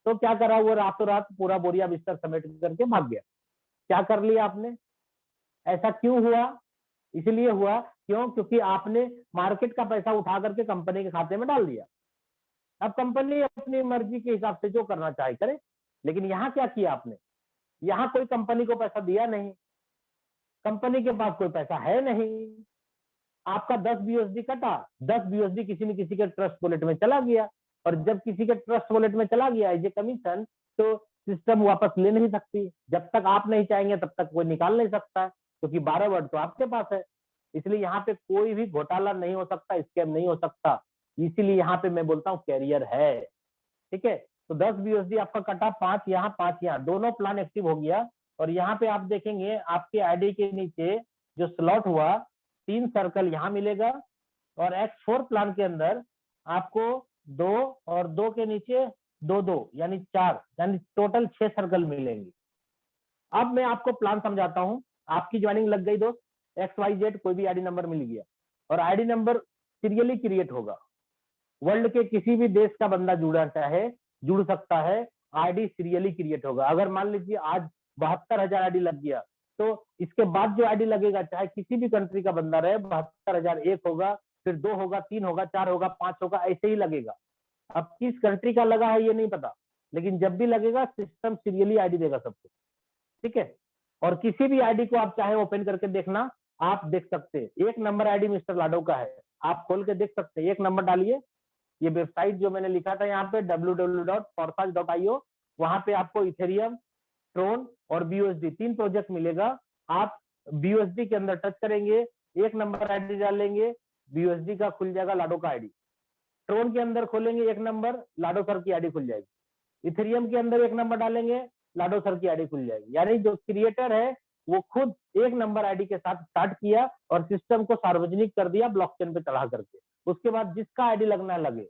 तो क्या करा, वो रातों रात पूरा बोरिया बिस्तर समेट करके भाग गया। क्या कर लिया आपने? ऐसा क्यों हुआ? इसलिए हुआ क्यों? क्योंकि आपने मार्केट का पैसा उठा करके कंपनी के खाते में डाल दिया। अब कंपनी अपनी मर्जी के हिसाब से जो करना चाहे करे, लेकिन यहाँ क्या किया आपने? यहाँ कोई कंपनी को पैसा दिया नहीं, कंपनी के पास कोई पैसा है नहीं, आपका 10 BUSD कटा, 10 BUSD किसी न किसी के ट्रस्ट वॉलेट में चला गया, और जब किसी के ट्रस्ट वॉलेट में चला गया एज ए कमीशन, तो सिस्टम वापस ले नहीं सकती। जब तक आप नहीं चाहेंगे तब तक कोई निकाल नहीं सकता, क्योंकि 12 वर्ड तो आपके पास है। इसलिए यहाँ पे कोई भी घोटाला नहीं हो सकता, स्कैम नहीं हो सकता। इसीलिए यहाँ पे मैं बोलता हूँ कैरियर है। ठीक है, तो 10 BUSD आपका कटा, 5 यहाँ 5 यहाँ, दोनों प्लान एक्टिव हो गया। और यहाँ पे आप देखेंगे आपके आईडी के नीचे जो स्लॉट हुआ, 3 सर्कल यहाँ मिलेगा, और X4 प्लान के अंदर आपको 2 और 2 के नीचे 2 2 यानी 4, यानी टोटल 6 सर्कल मिलेंगे। अब मैं आपको प्लान समझाता हूँ। आपकी ज्वाइनिंग लग गई दोस्त, XYZ कोई भी आईडी नंबर मिल गया, और आईडी नंबर सीरियली क्रिएट होगा। वर्ल्ड के किसी भी देश का बंदा जुड़ना चाहे जुड़ सकता है, आईडी सीरियली क्रिएट होगा। अगर मान लीजिए आज 72,000 आईडी लग गया, तो इसके बाद जो आईडी लगेगा चाहे किसी भी कंट्री का बंदा रहे, 72,000 एक होगा, फिर 2 होगा, 3 होगा, 4 होगा, 5 होगा, ऐसे ही लगेगा। अब किस कंट्री का लगा है ये नहीं पता, लेकिन जब भी लगेगा सिस्टम सीरियली आईडी देगा सबको। ठीक है, और किसी भी आईडी को आप चाहे ओपन करके देखना, आप देख सकते हैं। 1 नंबर आईडी मिस्टर लाडो का है, आप खोल के देख सकते हैं। 1 नंबर डालिए, ये वेबसाइट जो मैंने लिखा था यहाँ पे www.forsage.io, वहां पे आपको इथेरियम, ट्रोन और BUSD 3 प्रोजेक्ट मिलेगा। आप BUSD के अंदर टच करेंगे, 1 नंबर आईडी डालेंगे, BUSD का खुल जाएगा लाडो का आईडी। ट्रोन के अंदर खोलेंगे 1 नंबर, लाडो सर की आईडी खुल जाएगी। इथेरियम के अंदर 1 नंबर डालेंगे, लाडो सर की आईडी खुल जाएगी। यानी जो क्रिएटर है वो खुद 1 नंबर आईडी के साथ स्टार्ट किया और सिस्टम को सार्वजनिक कर दिया ब्लॉकचेन पे चढ़ा करके। उसके बाद जिसका आईडी लगना लगे,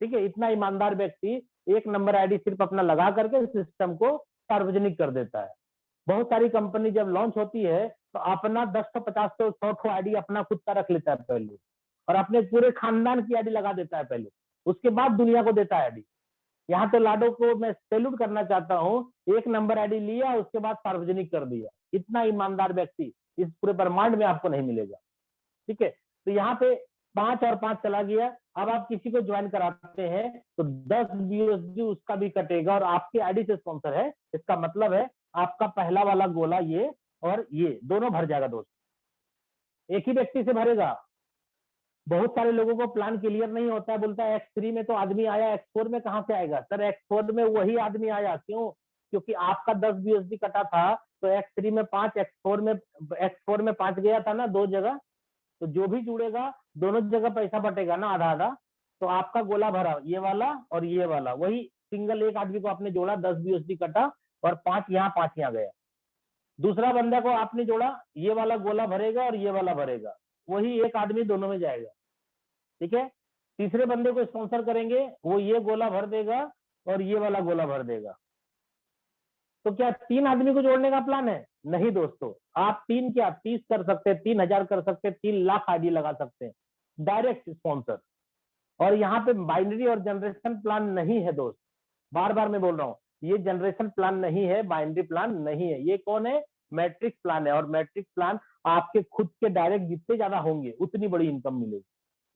ठीक है, इतना ईमानदार व्यक्ति 1 नंबर आईडी सिर्फ अपना लगा करके सिस्टम को सार्वजनिक कर देता है। बहुत सारी कंपनी जब लॉन्च होती है तो अपना 10 तो 50 तो 100 आईडी अपना खुद का रख लेता है पहले, और अपने पूरे खानदान की आईडी लगा देता है पहले, उसके बाद दुनिया को देता है आईडी। यहाँ तो लाडो को मैं सैल्यूट करना चाहता हूँ, 1 नंबर आईडी लिया उसके बाद सार्वजनिक कर दिया। इतना ईमानदार व्यक्ति इस पूरे ब्रह्मांड में आपको नहीं मिलेगा। ठीक है, तो यहाँ पे 5 और 5 चला गया। अब आप किसी को ज्वाइन कराते हैं तो 10 BUSD उसका भी कटेगा, और आपके आईडी से स्पॉन्सर है, इसका मतलब है आपका पहला वाला गोला ये और ये दोनों भर जाएगा दोस्त, एक ही व्यक्ति से भरेगा। बहुत सारे लोगों को प्लान क्लियर नहीं होता है, बोलता है X3 में तो आदमी आया, X4 में कहाँ से आएगा? सर X4 में वही आदमी आया, क्यों? क्योंकि आपका 10 BUSD कटा था, तो X3 में 5, X4 में 5 गया था ना 2 जगह, तो जो भी जुड़ेगा दोनों जगह पैसा बटेगा ना आधा आधा। तो आपका गोला भरा ये वाला और ये वाला, वही सिंगल एक आदमी को आपने जोड़ा, 10 BUSD कटा और 5 यहाँ 5 यहाँ गया। दूसरा बंदा को आपने जोड़ा, ये वाला गोला भरेगा और ये वाला भरेगा, वही एक आदमी दोनों में जाएगा। ठीक है, तीसरे बंदे को स्पॉन्सर करेंगे, वो ये गोला भर देगा और ये वाला गोला भर देगा। तो क्या 3 आदमी को जोड़ने का प्लान है? नहीं दोस्तों, आप 3 क्या 30 कर सकते हैं, 3000 कर सकते हैं, 3 लाख आईडी लगा सकते हैं, डायरेक्ट स्पॉन्सर। और यहाँ पे बाइनरी और जनरेशन प्लान नहीं है दोस्त, बार बार मैं बोल रहा हूँ, ये जनरेशन प्लान नहीं है, बाइनरी प्लान नहीं है। ये कौन है? मैट्रिक्स प्लान है। और मैट्रिक्स प्लान आपके खुद के डायरेक्ट जितने ज्यादा होंगे उतनी बड़ी इनकम मिलेगी।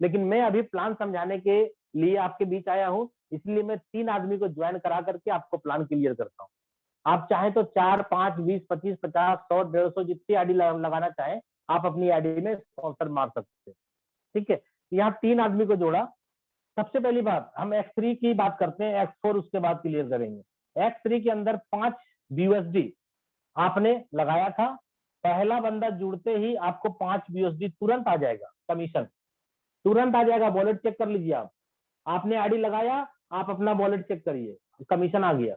लेकिन मैं अभी प्लान समझाने के लिए आपके बीच आया हूँ, इसलिए मैं 3 आदमी को ज्वाइन करा करके आपको प्लान क्लियर करता हूँ। आप चाहें तो 4, 5, 20, 25, 50, 100, 150 जितनी आईडी लगाना चाहें आप अपनी आईडी में स्पॉन्सर मार सकते हैं। ठीक है, यहाँ 3 आदमी को जोड़ा। सबसे पहली बात हम X3 की बात करते हैं, X4 उसके बाद क्लियर करेंगे। X3 के अंदर 5 BUSD आपने लगाया था, पहला बंदा जुड़ते ही आपको 5 BUSD तुरंत आ जाएगा, कमीशन तुरंत आ जाएगा। वॉलेट चेक कर लीजिए आप, आपने आईडी लगाया, आप अपना वॉलेट चेक करिए, कमीशन आ गया।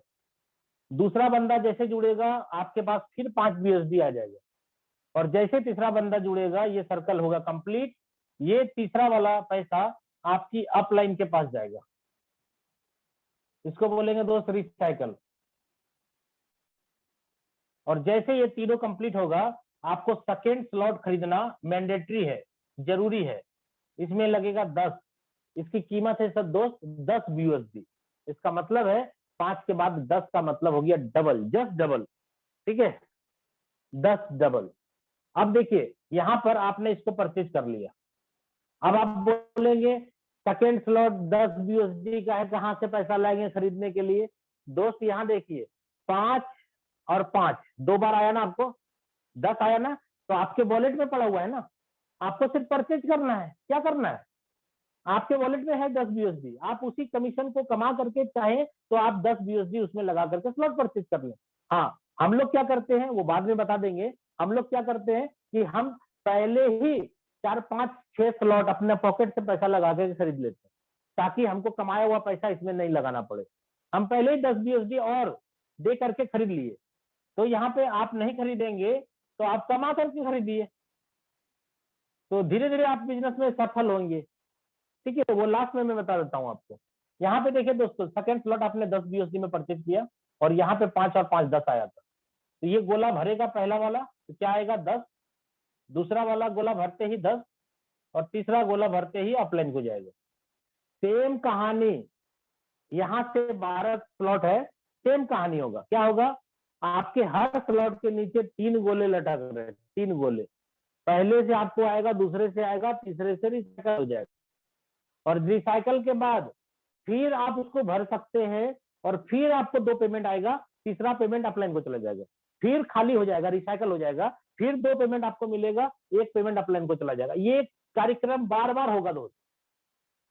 दूसरा बंदा जैसे जुड़ेगा आपके पास फिर 5 BUSD आ जाएगा, और जैसे तीसरा बंदा जुड़ेगा ये सर्कल होगा कंप्लीट, ये तीसरा वाला पैसा आपकी अपलाइन के पास जाएगा। इसको बोलेंगे दोस्त रिसाइकल। और जैसे ये तीनों कंप्लीट होगा आपको सेकेंड स्लॉट खरीदना मैंडेटरी है, जरूरी है। इसमें लगेगा 10, इसकी कीमत है सब दोस्त 10 BUSD। इसका मतलब है 5 के बाद 10 का मतलब हो गया डबल, जस्ट डबल। ठीक है, 10 डबल। अब देखिए यहां पर आपने इसको परचेज कर लिया। अब आप बोलेंगे सेकेंड स्लॉट 10 BUSD का है, कहां से पैसा लाएंगे खरीदने के लिए? दोस्त यहां देखिए 5 और 5 दो बार आया ना, आपको 10 आया ना, तो आपके वॉलेट में पड़ा हुआ है ना, आपको सिर्फ परचेज करना है। क्या करना है? आपके वॉलेट में है 10 BUSD, आप उसी कमीशन को कमा करके चाहे तो आप 10 BUSD उसमें लगा करके स्लॉट परचेज कर लें। हाँ, हम लोग क्या करते हैं वो बाद में बता देंगे। हम लोग क्या करते हैं कि हम पहले ही 4, 5, 6 स्लॉट अपने पॉकेट से पैसा लगा के खरीद लेते हैं, ताकि हमको कमाया हुआ पैसा इसमें नहीं लगाना पड़े। हम पहले ही 10 BUSD और दे करके खरीद लिए, तो यहाँ पे आप नहीं खरीदेंगे तो आप कमा करके खरीदिए, तो धीरे धीरे आप बिजनेस में सफल होंगे। ठीक है, वो लास्ट में मैं बता देता हूँ आपको। यहाँ पे देखिए दोस्तों, सेकंड स्लॉट आपने 10 BUSD में परचेज किया और यहाँ पे 5 और 5 10 आया था, तो ये गोला भरेगा पहला वाला, तो क्या आएगा 10, दूसरा वाला गोला भरते ही 10, और तीसरा गोला भरते ही अपलाइन को जाएगा। सेम कहानी यहाँ से 12 स्लॉट है, सेम कहानी होगा। क्या होगा? आपके हर स्लॉट के नीचे 3 गोले लटक रहे, 3 गोले, पहले से आपको आएगा, दूसरे से आएगा, तीसरे से रिसाइकल हो जाएगा, और रिसाइकल के बाद फिर आप उसको भर सकते हैं, और फिर आपको 2 पेमेंट आएगा, तीसरा पेमेंट अपलाइन को चला जाएगा, फिर खाली हो जाएगा, रिसाइकल हो जाएगा, फिर 2 पेमेंट आपको मिलेगा, 1 पेमेंट अपलाइन को चला जाएगा। ये कार्यक्रम बार बार होगा दोस्त।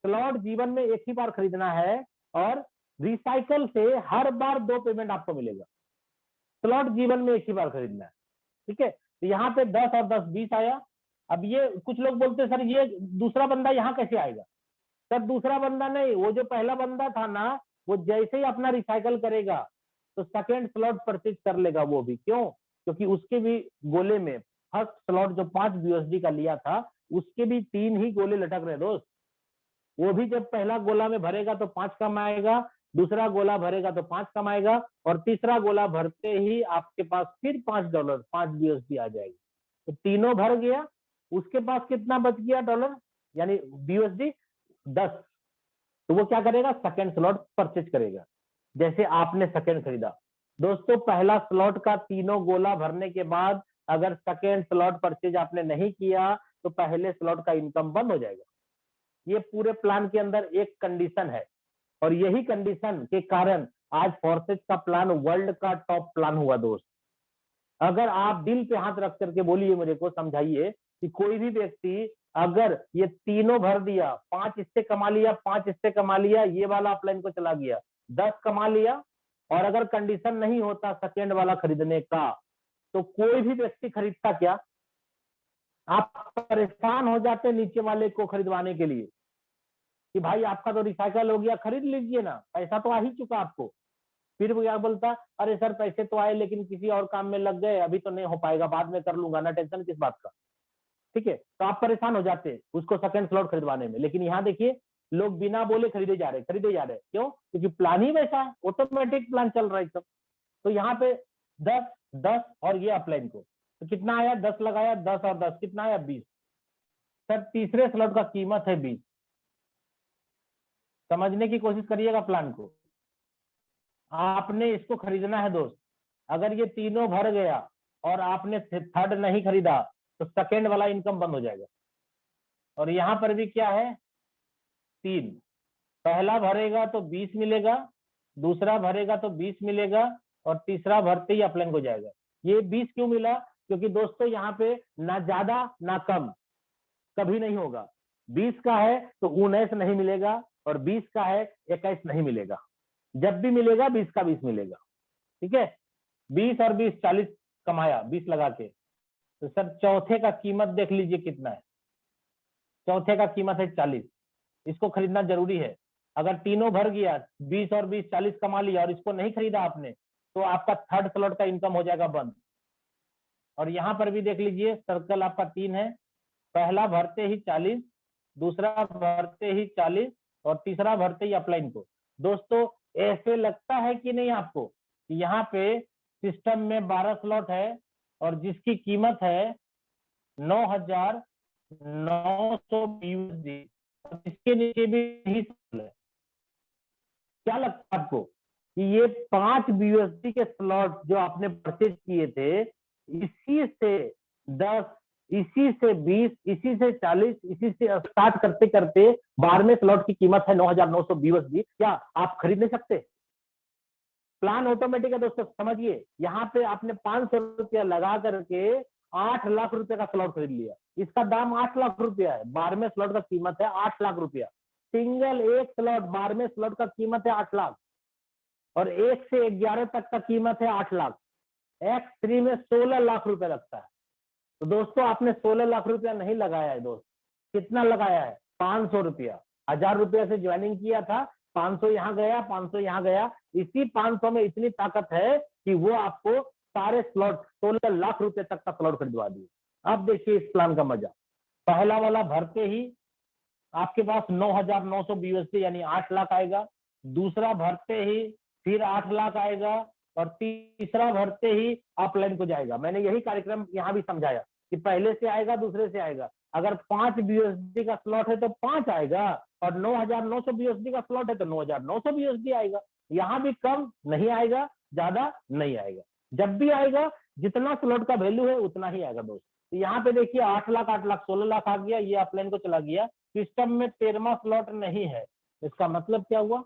स्लॉट जीवन में एक ही बार खरीदना है, और रिसाइकल से हर बार 2 पेमेंट आपको मिलेगा। स्लॉट जीवन में एक ही बार खरीदना है। ठीक है, तो यहाँ पे 10 और 10 20 आया। अब ये कुछ लोग बोलते हैं सर ये दूसरा बंदा यहाँ कैसे आएगा? सर दूसरा बंदा नहीं, वो जो पहला बंदा था ना, वो जैसे ही अपना रिसाइकल करेगा तो सेकेंड स्लॉट परचेज कर लेगा वो भी। क्यों? क्योंकि उसके भी गोले में फर्स्ट स्लॉट जो 5 BUSD का लिया था उसके भी 3 ही गोले लटक रहे दोस्त। वो भी जब पहला गोला में भरेगा तो 5 कमाएगा, दूसरा गोला भरेगा तो 5 कमाएगा, और तीसरा गोला भरते ही आपके पास फिर $5 5 BUSD आ जाएगी। तो तीनों भर गया, उसके पास कितना बच गया डॉलर यानी BUSD 10। तो वो क्या करेगा? सेकेंड स्लॉट परचेज करेगा, जैसे आपने सेकेंड खरीदा। दोस्तों पहला स्लॉट का तीनों गोला भरने के बाद अगर सेकेंड स्लॉट परचेज आपने नहीं किया तो पहले स्लॉट का इनकम बंद हो जाएगा। ये पूरे प्लान के अंदर एक कंडीशन है, और यही कंडीशन के कारण आज फोर्सेज का प्लान वर्ल्ड का टॉप प्लान हुआ दोस्त। अगर आप दिल पे हाथ रख करके बोलिए, मुझे को समझाइए कि कोई भी व्यक्ति अगर ये तीनों भर दिया, 5 इससे कमा लिया, 5 इससे कमा लिया, ये वाला अपलाइन को चला गया, 10 कमा लिया, और अगर कंडीशन नहीं होता सेकेंड वाला खरीदने का तो कोई भी व्यक्ति खरीदता क्या? आप परेशान हो जाते नीचे वाले को खरीदवाने के लिए कि भाई आपका तो रिसाइकल हो गया, खरीद लीजिए ना, पैसा तो आ ही चुका आपको। फिर वो क्या बोलता, अरे सर पैसे तो आए लेकिन किसी और काम में लग गए, अभी तो नहीं हो पाएगा, बाद में कर लूंगा ना, टेंशन किस बात का। ठीक है, तो आप परेशान हो जाते उसको सेकंड स्लॉट खरीदवाने में। लेकिन यहाँ देखिए लोग बिना बोले खरीदे जा रहे, क्यों? क्योंकि प्लान ही वैसा है, ऑटोमेटिक प्लान चल रहा है सब। तो यहाँ पे 10 10 और ये अपलाइन को, तो कितना आया? 10 लगाया, 10 और 10 कितना आया? 20। सर तीसरे स्लॉट का कीमत है 20। समझने की कोशिश करिएगा प्लान को। आपने इसको खरीदना है दोस्त। अगर ये तीनों भर गया और आपने थर्ड नहीं खरीदा तो सेकेंड वाला इनकम बंद हो जाएगा। और यहां पर भी क्या है? 3। पहला भरेगा तो 20 मिलेगा, दूसरा भरेगा तो 20 मिलेगा, और तीसरा भरते ही अपलाइन हो जाएगा। ये 20 क्यों मिला? क्योंकि दोस्तों यहाँ पे ना ज्यादा ना कम कभी नहीं होगा। 20 का है तो 19 नहीं मिलेगा, और 20 का है 21 नहीं मिलेगा। जब भी मिलेगा 20 का 20 मिलेगा। ठीक है, 20 और 20 40 कमाया 20 लगा के। तो सर चौथे का कीमत देख लीजिए कितना है। चौथे का कीमत है 40। इसको खरीदना जरूरी है। अगर तीनों भर गया, 20 और 20 40 कमा लिया, और इसको नहीं खरीदा आपने, तो आपका थर्ड स्लॉट का इनकम हो जाएगा बंद। और यहां पर भी देख लीजिए, सर्कल आपका 3 है। पहला भरते ही 40, दूसरा भरते ही 40, और तीसरा भरते ही अपलाइन को। दोस्तों ऐसे लगता है कि नहीं आपको कि यहाँ पे सिस्टम में 12 स्लॉट है और जिसकी कीमत है 9,900 यूएसडी, इसके नीचे भी यही है। क्या लगता है आपको कि ये 5 बीयूएसडी के स्लॉट जो आपने परचेज किए थे, इसी से 10, इसी से 20, इसी से 40, इसी से स्टार्ट करते करते 12वें स्लॉट की कीमत है 9,900 बीयूएसडी, क्या आप खरीद नहीं सकते? प्लान ऑटोमेटिक है दोस्तों, समझिए। यहाँ पे आपने 500 रुपया लगा करके 8 लाख रुपए का स्लॉट खरीद लिया। इसका दाम 8 लाख रुपया है। 12वें स्लॉट का कीमत है 8 लाख रुपया। सिंगल एक स्लॉट, 12वें स्लॉट का कीमत है 8 लाख, और 1 से 11 तक का कीमत है 8 लाख। X3 में 16 लाख रुपया लगता है। तो दोस्तों आपने 16 लाख रुपया नहीं लगाया है दोस्त। कितना लगाया है? 500 रुपया। 1000 रुपया से ज्वाइनिंग किया था, 500 यहाँ गया, 500 यहाँ गया। इसी 500 में इतनी ताकत है कि वो आपको सारे स्लॉट 16 लाख रुपए तक का स्लॉट खरीदवा दिए। अब देखिए इस प्लान का मजा। पहला वाला भरते ही आपके पास 9,900 बीयूएसडी यानी 8 लाख आएगा। दूसरा भरते ही फिर 8 लाख आएगा, और तीसरा भरते ही अपलाइन को जाएगा। मैंने यही कार्यक्रम यहाँ भी समझाया कि पहले से आएगा, दूसरे से आएगा। अगर 5 बीयूएसडी का स्लॉट है तो 5 आएगा, और 9,900 बीयूएसडी का स्लॉट है तो 9,900 बीयूएसडी आएगा। यहाँ भी कम नहीं आएगा, ज्यादा नहीं आएगा। जब भी आएगा जितना स्लॉट का वैल्यू है उतना ही आएगा दोस्त। तो यहाँ पे देखिए 8 लाख 8 लाख 16 लाख आ गया, ये अपलाइन को चला गया। सिस्टम में 13वां स्लॉट नहीं है। इसका मतलब क्या हुआ?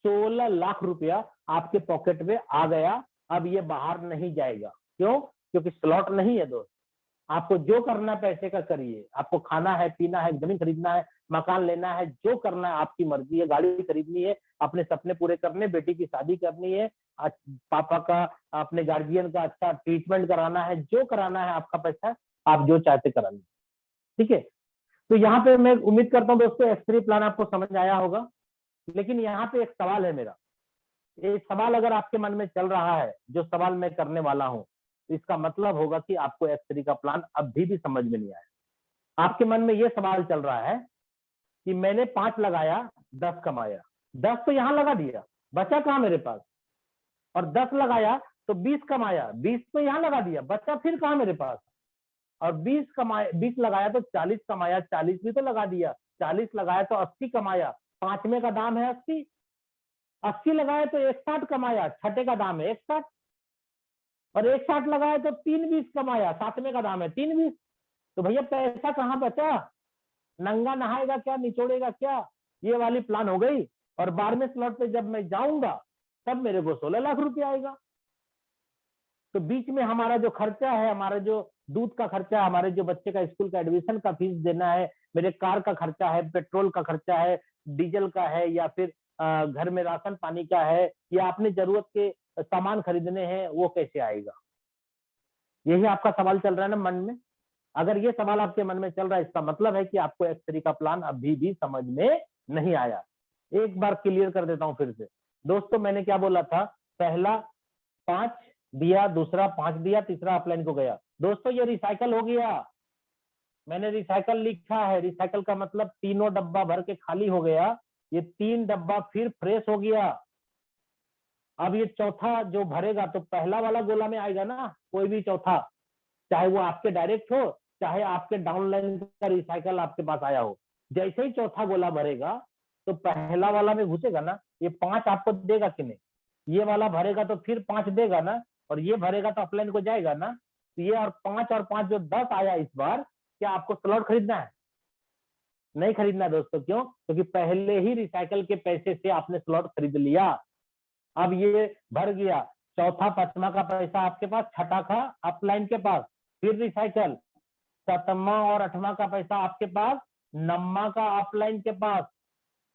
16 लाख रुपया आपके पॉकेट में आ गया। अब ये बाहर नहीं जाएगा। क्यों? क्योंकि स्लॉट नहीं है दोस्त। आपको जो करना है पैसे का करिए। आपको खाना है, पीना है, जमीन खरीदना है, मकान लेना है, जो करना है आपकी मर्जी है। गाड़ी खरीदनी है, अपने सपने पूरे करने, बेटी की शादी करनी है, पापा का, अपने गार्जियन का अच्छा ट्रीटमेंट कराना है, जो कराना है आपका पैसा है, आप जो चाहते कराइए। ठीक है, तो यहाँ पे मैं उम्मीद करता हूँ दोस्तों X3 प्लान आपको समझ आया होगा। लेकिन यहाँ पे एक सवाल है मेरा। ये सवाल अगर आपके मन में चल रहा है, जो सवाल मैं करने वाला हूँ, तो इसका मतलब होगा कि आपको X3 का प्लान अभी भी समझ में नहीं आया। आपके मन में ये सवाल चल रहा है कि मैंने 5 लगाया, 10 कमाया, 10 तो यहाँ लगा दिया, बचा कहाँ मेरे पास? और 10 लगाया तो 20 कमाया, 20 तो यहाँ लगा दिया, बचा फिर कहाँ मेरे पास? और 20 कमाया, 20 लगाया तो 40 कमाया, 40 भी तो लगा दिया, 40 लगाया तो 80 कमाया। 5वें का दाम है 80, 80 लगाया तो 61 कमाया, छठे का दाम है 61, और 61 लगाया तो 320 कमाया, 7वें का दाम है 320। तो भैया पैसा कहाँ बचा? नंगा नहाएगा क्या, निचोड़ेगा क्या? ये वाली प्लान हो गई। और 12वें स्लॉट पे जब मैं जाऊंगा तब मेरे को 16 लाख रुपया आएगा। तो बीच में हमारा जो खर्चा है, हमारा जो दूध का खर्चा है, हमारे जो बच्चे का स्कूल का एडमिशन का फीस देना है, मेरे कार का खर्चा है, पेट्रोल का खर्चा है, डीजल का है, या फिर घर में राशन पानी का है, या अपने जरूरत के सामान खरीदने हैं, वो कैसे आएगा? यही आपका सवाल चल रहा है ना मन में। अगर ये सवाल आपके मन में चल रहा है, इसका मतलब है कि आपको X3 का प्लान अभी भी समझ में नहीं आया। एक बार क्लियर कर देता हूं फिर से दोस्तों। मैंने क्या बोला था? पहला 5 दिया, दूसरा 5 दिया, तीसरा अपलाइन को गया। दोस्तों ये रिसाइकल हो गया। मैंने रिसाइकल लिखा है। रिसाइकल का मतलब तीनों डब्बा भर के खाली हो गया, ये 3 डब्बा फिर फ्रेश हो गया। अब ये चौथा जो भरेगा तो पहला वाला गोला में आएगा ना, कोई भी चौथा, चाहे वो आपके डायरेक्ट हो चाहे आपके डाउनलाइन का रिसाइकल आपके पास आया हो। जैसे ही चौथा गोला भरेगा तो पहला वाला में घुसेगा ना, ये 5 आपको देगा कि नहीं, ये वाला भरेगा तो फिर 5 देगा ना, और ये भरेगा तो अपलाइन को जाएगा ना, तो ये और 5 जो 10 आया इस बार, क्या आपको स्लॉट खरीदना है? नहीं खरीदना दोस्तों। क्यों? क्योंकि पहले ही रिसाइकल के पैसे से आपने स्लॉट खरीद लिया। अब ये भर गया, चौथा पांचवा का पैसा आपके पास, छठा का अपलाइन के पास, फिर रिसाइकल, सातवां और आठवां का पैसा आपके पास, नौवां का अपलाइन के पास,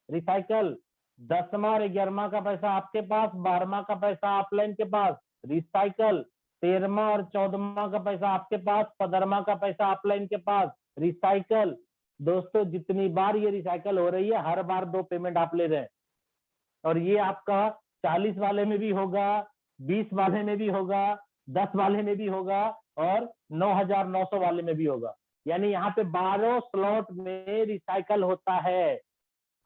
रिसाइकल, 10वां और 11वां का पैसा आपके पास, 12वां का पैसा अपलाइन के पास, रिसाइकल, 13वां और 14वां का पैसा आपके पास, 15वां का पैसा अपलाइन के पास, रिसाइकल। दोस्तों जितनी बार ये रिसाइकल हो रही है हर बार 2 पेमेंट आप ले रहे हैं, और ये आपका 40 वाले में भी होगा, 20 वाले में भी होगा, 10 वाले में भी होगा, और 9,900 वाले में भी होगा। यानी यहाँ पे 12 स्लॉट में रिसाइकल होता है,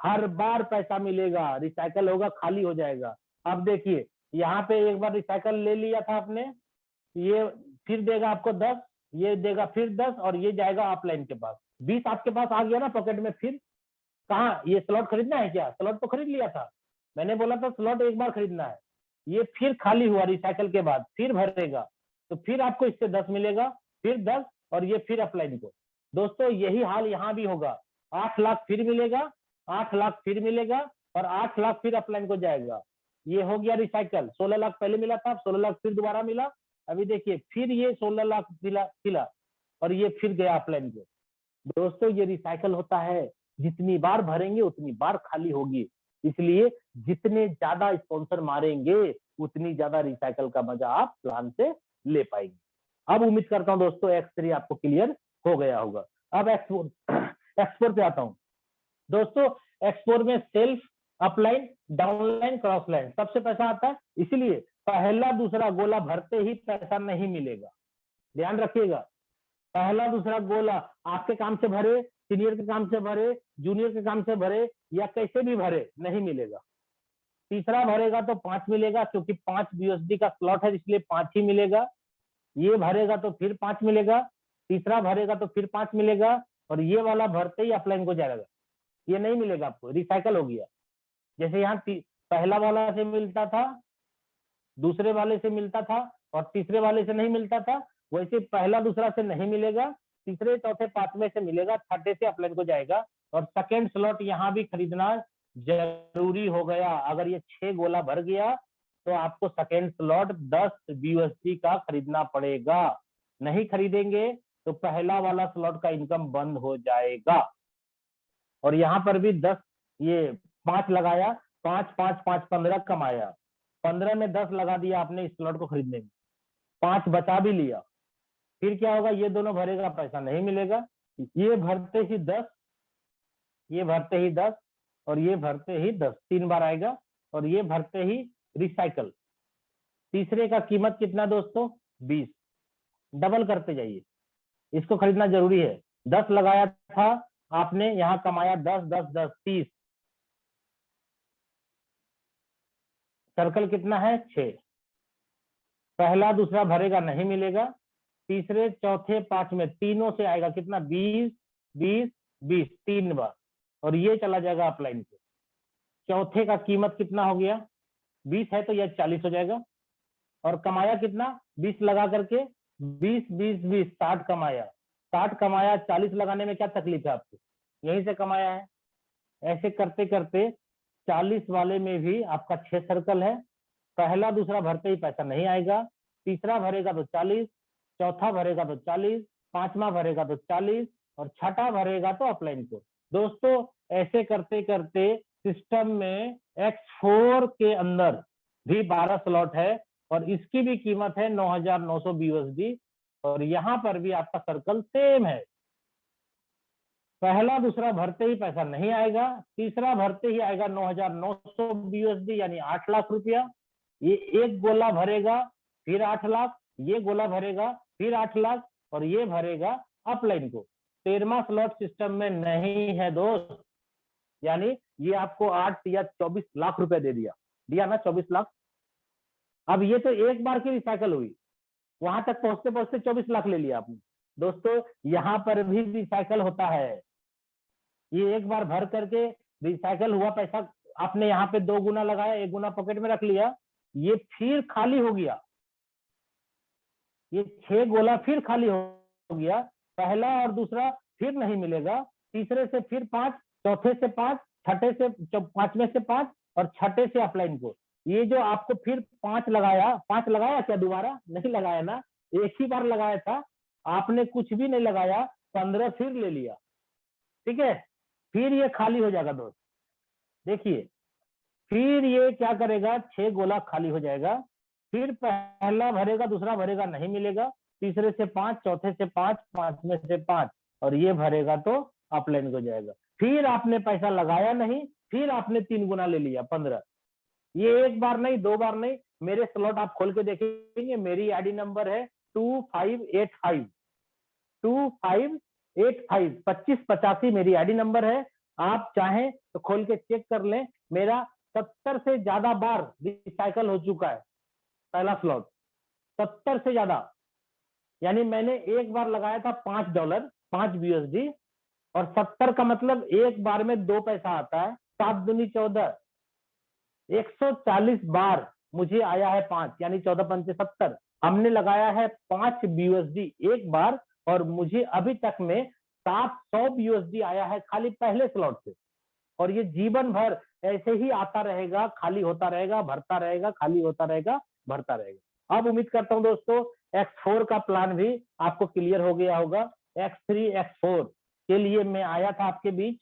हर बार पैसा मिलेगा, रिसाइकल होगा खाली हो जाएगा। अब देखिए यहाँ पे एक बार रिसाइकल ले लिया था आपने, ये फिर देगा आपको 10, ये देगा फिर 10, और ये जाएगा अपलाइन के पास, 20 आपके पास आ गया ना पॉकेट में। फिर कहाँ ये स्लॉट खरीदना है क्या? स्लॉट तो खरीद लिया था, मैंने बोला था स्लॉट एक बार खरीदना है। ये फिर खाली हुआ रिसाइकल के बाद, फिर भरेगा तो फिर आपको इससे 10 मिलेगा, फिर 10, और ये फिर अपलाइन को। दोस्तों यही हाल यहाँ भी होगा, 8 लाख फिर मिलेगा, 8 लाख फिर मिलेगा, और 8 लाख फिर अपलाइन को जाएगा। ये हो गया रिसाइकल, 16 लाख पहले मिला था, 16 लाख फिर दोबारा मिला। अभी देखिए फिर ये 16 लाख मिला, और ये फिर गया अपलाइन को। दोस्तों ये रिसाइकल होता है, जितनी बार भरेंगे उतनी बार खाली होगी, इसलिए जितने ज्यादा स्पॉन्सर मारेंगे उतनी ज्यादा रिसाइकल का मजा आप प्लान से ले पाएंगे। अब उम्मीद करता हूं दोस्तों X3 आपको क्लियर हो गया होगा। अब एक्सपोर्ट पे आता हूं दोस्तों। एक्सपोर्ट में self, upline, downline, cross line सबसे पैसा आता है, इसलिए पहला दूसरा गोला भरते ही पैसा नहीं मिलेगा, ध्यान रखिएगा। पहला दूसरा गोला आपके काम से भरे, सीनियर के काम से भरे, जूनियर के काम से भरे, या कैसे भी भरे, नहीं मिलेगा। तीसरा भरेगा तो 5 मिलेगा, क्योंकि 5 BUSD का स्लॉट है इसलिए 5 ही मिलेगा। ये भरेगा तो फिर 5 मिलेगा, तीसरा भरेगा तो फिर 5 मिलेगा, और ये वाला भरते ही अपलाइन को जाएगा, ये नहीं मिलेगा आपको, रिसाइकल हो गया। जैसे यहाँ पहला वाला से मिलता था, दूसरे वाले से मिलता था, और तीसरे वाले से नहीं मिलता था, वैसे पहला दूसरा से नहीं मिलेगा, तीसरे चौथे पांचवें से मिलेगा, छठे से अपलाइन को जाएगा। और सेकेंड स्लॉट यहाँ भी खरीदना जरूरी हो गया। अगर ये 6 गोला भर गया तो आपको सेकेंड स्लॉट 10 BUSD का खरीदना पड़ेगा, नहीं खरीदेंगे तो पहला वाला स्लॉट का इनकम बंद हो जाएगा। और यहाँ पर भी 10, ये 5 लगाया, 5 5 5 15 कमाया, 15 में 10 लगा दिया आपने इस स्लॉट को खरीदने में, 5 बचा भी लिया। फिर क्या होगा, ये दोनों भरेगा पैसा नहीं मिलेगा, ये भरते ही 10, ये भरते ही 10, और ये भरते ही 10, 3 बार आएगा, और ये भरते ही रिसाइकल। तीसरे का कीमत कितना दोस्तों, 20, डबल करते जाइए, इसको खरीदना जरूरी है। 10 लगाया था आपने, यहाँ कमाया 10 10 10 30, सर्कल कितना है 6। पहला दूसरा भरेगा नहीं मिलेगा, तीसरे चौथे पांचवें तीनों से आएगा कितना, 20 20 20, 3 बार, और ये चला जाएगा अपलाइन पे। चौथे का कीमत कितना हो गया, 20 है तो यह 40 हो जाएगा, और कमाया कितना, 20 लगा करके 20 20 20 60 कमाया, 60 कमाया, 40 लगाने में क्या तकलीफ है आपको, यहीं से कमाया है। ऐसे करते करते 40 वाले में भी आपका 6 सर्कल है, पहला दूसरा भरते ही पैसा नहीं आएगा, तीसरा भरेगा तो 40, चौथा भरेगा तो 40, पांचवा भरेगा तो 40, और छठा भरेगा तो अपलाइन को। दोस्तों ऐसे करते करते सिस्टम में X4 के अंदर भी 12 स्लॉट है, और इसकी भी कीमत है 9,900 BUSD, और यहाँ पर भी आपका सर्कल सेम है। पहला दूसरा भरते ही पैसा नहीं आएगा, तीसरा भरते ही आएगा 9,900 BUSD यानी 8 लाख रुपया। ये एक गोला भरेगा फिर 8 लाख, ये गोला भरेगा फिर 8 लाख, और ये भरेगा अपलाइन को। 13वां स्लॉट सिस्टम में नहीं है दोस्त, यानी ये आपको 8 या 24 लाख रुपए दे दिया, दिया ना 24 लाख। अब ये तो एक बार की रिसाइकल हुई, वहां तक पहुंचते पहुंचते 24 लाख ले लिया आपने। दोस्तों यहाँ पर भी रिसाइकल होता है, ये एक बार भर करके रिसाइकल हुआ पैसा आपने यहाँ पे 2 गुना लगाया, 1 गुना पॉकेट में रख लिया, ये फिर खाली हो गया, ये 6 गोला फिर खाली हो गया, पहला और दूसरा फिर नहीं मिलेगा, तीसरे से फिर 5, चौथे से 5, छठे से 5वें से 5 और छठे से अपलाइन को, ये जो आपको फिर 5 लगाया, 5 लगाया क्या दोबारा? नहीं लगाया ना, एक ही बार लगाया था, आपने कुछ भी नहीं लगाया, 15 फिर ले लिया, ठीक है, फिर ये खाली हो जाएगा दोस्त। देखिए फिर ये क्या करेगा, 6 गोला खाली हो जाएगा, फिर पहला भरेगा, दूसरा भरेगा, नहीं मिलेगा, तीसरे से 5, चौथे से 5, 5वें से 5 और ये भरेगा तो अपलाइन को जाएगा। फिर आपने पैसा लगाया नहीं, फिर आपने 3 गुना ले लिया 15। ये एक बार नहीं, 2 बार नहीं, मेरे स्लॉट आप खोल के देखेंगे, मेरी आईडी नंबर है 2585 2585 2585 मेरी आईडी नंबर है। आप चाहें तो खोल के चेक कर लें, मेरा 70 से ज्यादा बार रिसाइकल हो चुका है पहला स्लॉट, 70 से ज्यादा, यानी मैंने एक बार लगाया था $5 5 BUSD और 70 का मतलब एक बार में 2 पैसा आता है, 7 दूनी 14, 140 बार मुझे आया है 5, यानी 14 पंचे 70, हमने लगाया है 5 BUSD एक बार और मुझे अभी तक में 700 BUSD आया है खाली पहले स्लॉट से, और ये जीवन भर ऐसे ही आता रहेगा, खाली होता रहेगा, भरता रहेगा, खाली होता रहेगा, भरता रहेगा। अब उम्मीद करता हूं दोस्तों X4 का प्लान भी आपको क्लियर हो गया होगा। X3 X4 के लिए मैं आया था आपके बीच,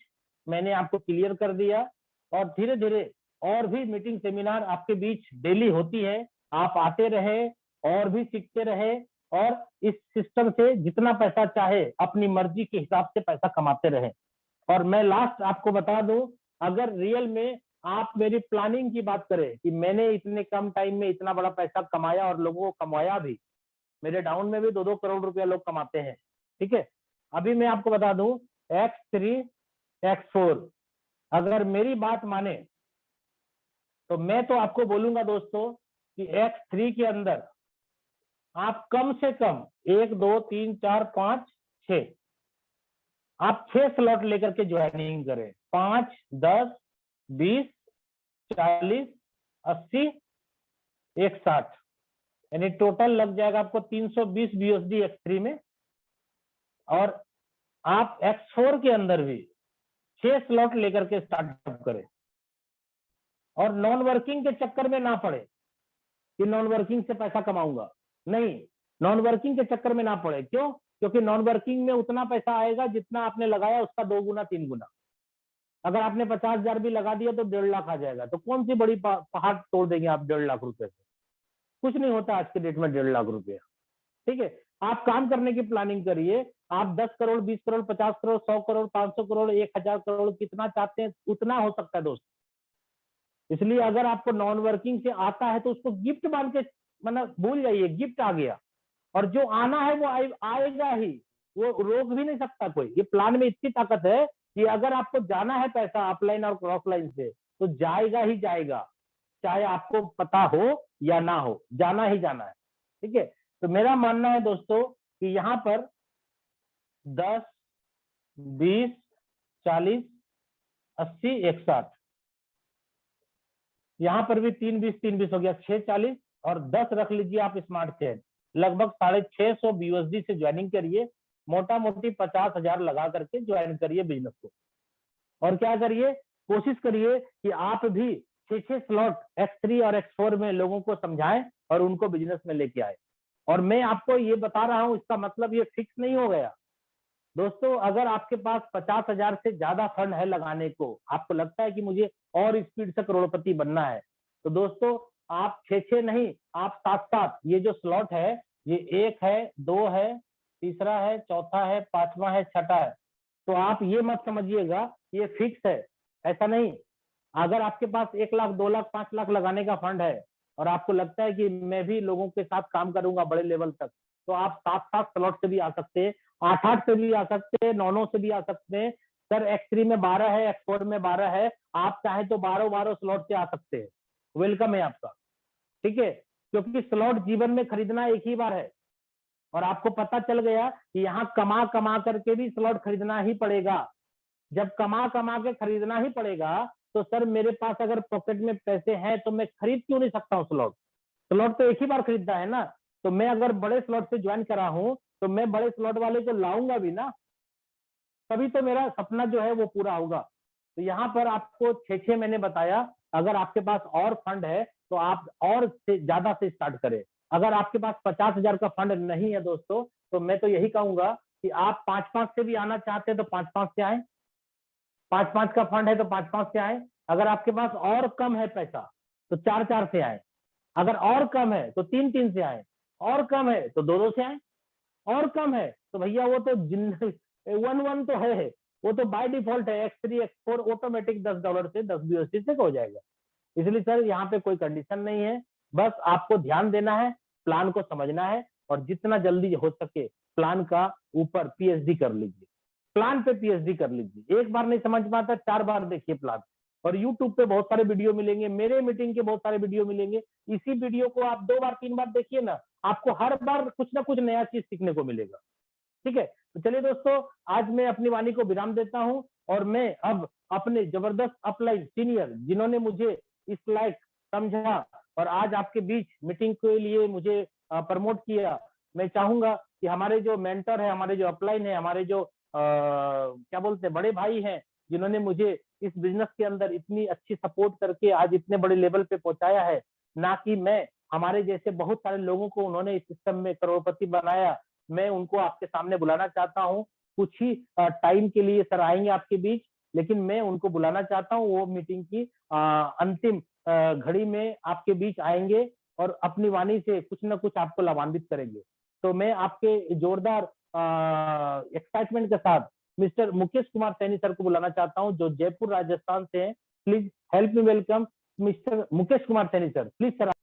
मैंने आपको क्लियर कर दिया, और धीरे धीरे और भी मीटिंग सेमिनार आपके बीच डेली होती है, आप आते रहे और भी सीखते रहे और इस सिस्टम से जितना पैसा चाहे अपनी मर्जी के हिसाब से पैसा कमाते रहे। और मैं लास्ट आपको बता दूं, अगर रियल में आप मेरी प्लानिंग की बात करें कि मैंने इतने कम टाइम में इतना बड़ा पैसा कमाया और लोगों को कमाया भी, मेरे डाउन में भी 2-2 करोड़ रुपया लोग कमाते हैं, ठीक है। अभी मैं आपको बता दूं X3 X4 अगर मेरी बात माने तो मैं तो आपको बोलूंगा दोस्तों कि X3 के अंदर आप कम से कम 1 2 3 4 5 6 आप 6 स्लॉट लेकर के ज्वाइनिंग करें, 5 10 20 40 80 160, यानी टोटल लग जाएगा आपको 320 BUSD X3 में। और आप X4 के अंदर भी 6 स्लॉट लेकर के स्टार्टअप करें, और नॉन वर्किंग के चक्कर में ना पड़े कि नॉन वर्किंग से पैसा कमाऊंगा, नहीं, नॉन वर्किंग के चक्कर में ना पड़े। क्यों? क्योंकि नॉन वर्किंग में उतना पैसा आएगा जितना आपने लगाया उसका 2 गुना 3 गुना। अगर आपने 50,000 भी लगा दिया तो 1.5 लाख आ जाएगा, तो कौन सी बड़ी पहाड़ तोड़ देंगे आप 1.5 लाख रुपए से? कुछ नहीं होता आज के डेट में 1.5 लाख रुपया, ठीक है। आप काम करने की प्लानिंग करिए, आप 10 करोड़ 20 करोड़ 50 करोड़ 100 करोड़ 500 करोड़ 1000 करोड़ कितना चाहते हैं उतना हो सकता है दोस्त। इसलिए अगर आपको नॉन वर्किंग से आता है तो उसको गिफ्ट मान के, मतलब भूल जाइए, गिफ्ट आ गया, और जो आना है वो आएगा ही, वो रोक भी नहीं सकता कोई। ये प्लान में इतनी ताकत है कि अगर आपको जाना है पैसा अपलाइन और क्रॉस लाइन से तो जाएगा ही जाएगा, चाहे आपको पता हो या ना हो, जाना ही जाना है, ठीक है। तो मेरा मानना है दोस्तों कि यहाँ पर 10 20 40 80 160, यहाँ पर भी 3 20 हो गया, 6 40 और 10 रख लीजिए आप स्मार्ट चेन, लगभग 650 BUSD से ज्वाइनिंग करिए, मोटा मोटी 50,000 लगा करके ज्वाइन करिए बिजनेस को। और क्या करिए, कोशिश करिए कि आप भी 6 स्लॉट X3 और X4 में लोगों को समझाएं और उनको बिजनेस में लेके आए। और मैं आपको ये बता रहा हूं, इसका मतलब ये फिक्स नहीं हो गया दोस्तों। अगर आपके पास 50,000 से ज्यादा फंड है लगाने को, आपको लगता है कि मुझे और स्पीड से करोड़पति बनना है, तो दोस्तों आप 6 नहीं, आप 7 ये जो स्लॉट है, ये 1 है 2 है, तीसरा है, चौथा है, 5वां है, छठा है, तो आप ये मत समझिएगा ये फिक्स है, ऐसा नहीं। अगर आपके पास 1 लाख 2 लाख 5 लाख लगाने का फंड है और आपको लगता है कि मैं भी लोगों के साथ काम करूंगा बड़े लेवल तक, तो आप 7 स्लॉट से भी आ सकते हैं, 8 से भी आ सकते हैं, 9 से भी आ सकते हैं। सर X3 में 12 है, X4 में 12 है, आप चाहे तो 12 स्लॉट से आ सकते हैं, वेलकम है आपका, ठीक है। क्योंकि स्लॉट जीवन में खरीदना एक ही बार है और आपको पता चल गया कि यहाँ कमा कमा करके भी स्लॉट खरीदना ही पड़ेगा। जब कमा कमा के खरीदना ही पड़ेगा तो सर मेरे पास अगर पॉकेट में पैसे हैं तो मैं खरीद क्यों नहीं सकता हूँ स्लॉट? स्लॉट तो एक ही बार खरीदना है ना। तो मैं अगर बड़े स्लॉट से ज्वाइन करा हूं तो मैं बड़े स्लॉट वाले को लाऊंगा भी ना, तभी तो मेरा सपना जो है वो पूरा होगा। तो यहाँ पर आपको 6 मैंने बताया। अगर आपके पास और फंड है तो आप और से ज्यादा से स्टार्ट करें। अगर आपके पास 50,000 का फंड नहीं है दोस्तों, तो मैं तो यही कहूंगा कि आप 5-5 से भी आना चाहते हैं तो 5-5 से आए। 5-5 का फंड है तो 5-5 से आए। अगर आपके पास और कम है पैसा तो 4-4 से आए। अगर और कम है तो 3-3 से आए। और कम है तो 2-2 से आए। और कम है तो भैया वो तो 1-1 तो है, वो तो बाय डिफॉल्ट है। X3 X4 ऑटोमेटिक $10 से 10 USD से हो जाएगा। इसलिए सर यहाँ पे कोई कंडीशन नहीं है, बस आपको ध्यान देना है, प्लान को समझना है और जितना जल्दी हो सके प्लान का ऊपर PhD कर लीजिए। प्लान पे PhD कर लीजिए। एक बार नहीं समझ में आता 4 बार देखिए प्लान। और YouTube पे बहुत सारे वीडियो मिलेंगे, मेरे मीटिंग के बहुत सारे वीडियो मिलेंगे। इसी वीडियो को आप 2 बार 3 बार देखिए ना, आपको हर बार कुछ ना कुछ नया चीज सीखने को मिलेगा। ठीक है, तो चलिए दोस्तों, आज मैं अपनी वाणी को विराम देता हूं और मैं अब अपने जबरदस्त अपलाइन सीनियर जिन्होंने मुझे इस लायक समझा और आज आपके बीच मीटिंग के लिए मुझे प्रमोट किया, मैं चाहूंगा कि हमारे जो मेंटर है, हमारे जो अपलाइन है, हमारे जो क्या बोलते हैं बड़े भाई हैं, जिन्होंने मुझे इस बिजनेस के अंदर इतनी अच्छी सपोर्ट करके आज इतने बड़े लेवल पे पहुंचाया है, ना कि मैं, हमारे जैसे बहुत सारे लोगों को उन्होंने इस सिस्टम में करोड़पति बनाया। मैं उनको आपके सामने बुलाना चाहता हूँ। कुछ ही टाइम के लिए सर आएंगे आपके बीच, लेकिन मैं उनको बुलाना चाहता हूँ। वो मीटिंग की अंतिम घड़ी में आपके बीच आएंगे और अपनी वाणी से कुछ ना कुछ आपको लाभान्वित करेंगे। तो मैं आपके जोरदार एक्साइटमेंट के साथ मिस्टर मुकेश कुमार सैनी सर को बुलाना चाहता हूँ, जो जयपुर राजस्थान से हैं। Please help me welcome mister Mukesh Kumar Saini sir. Please sir.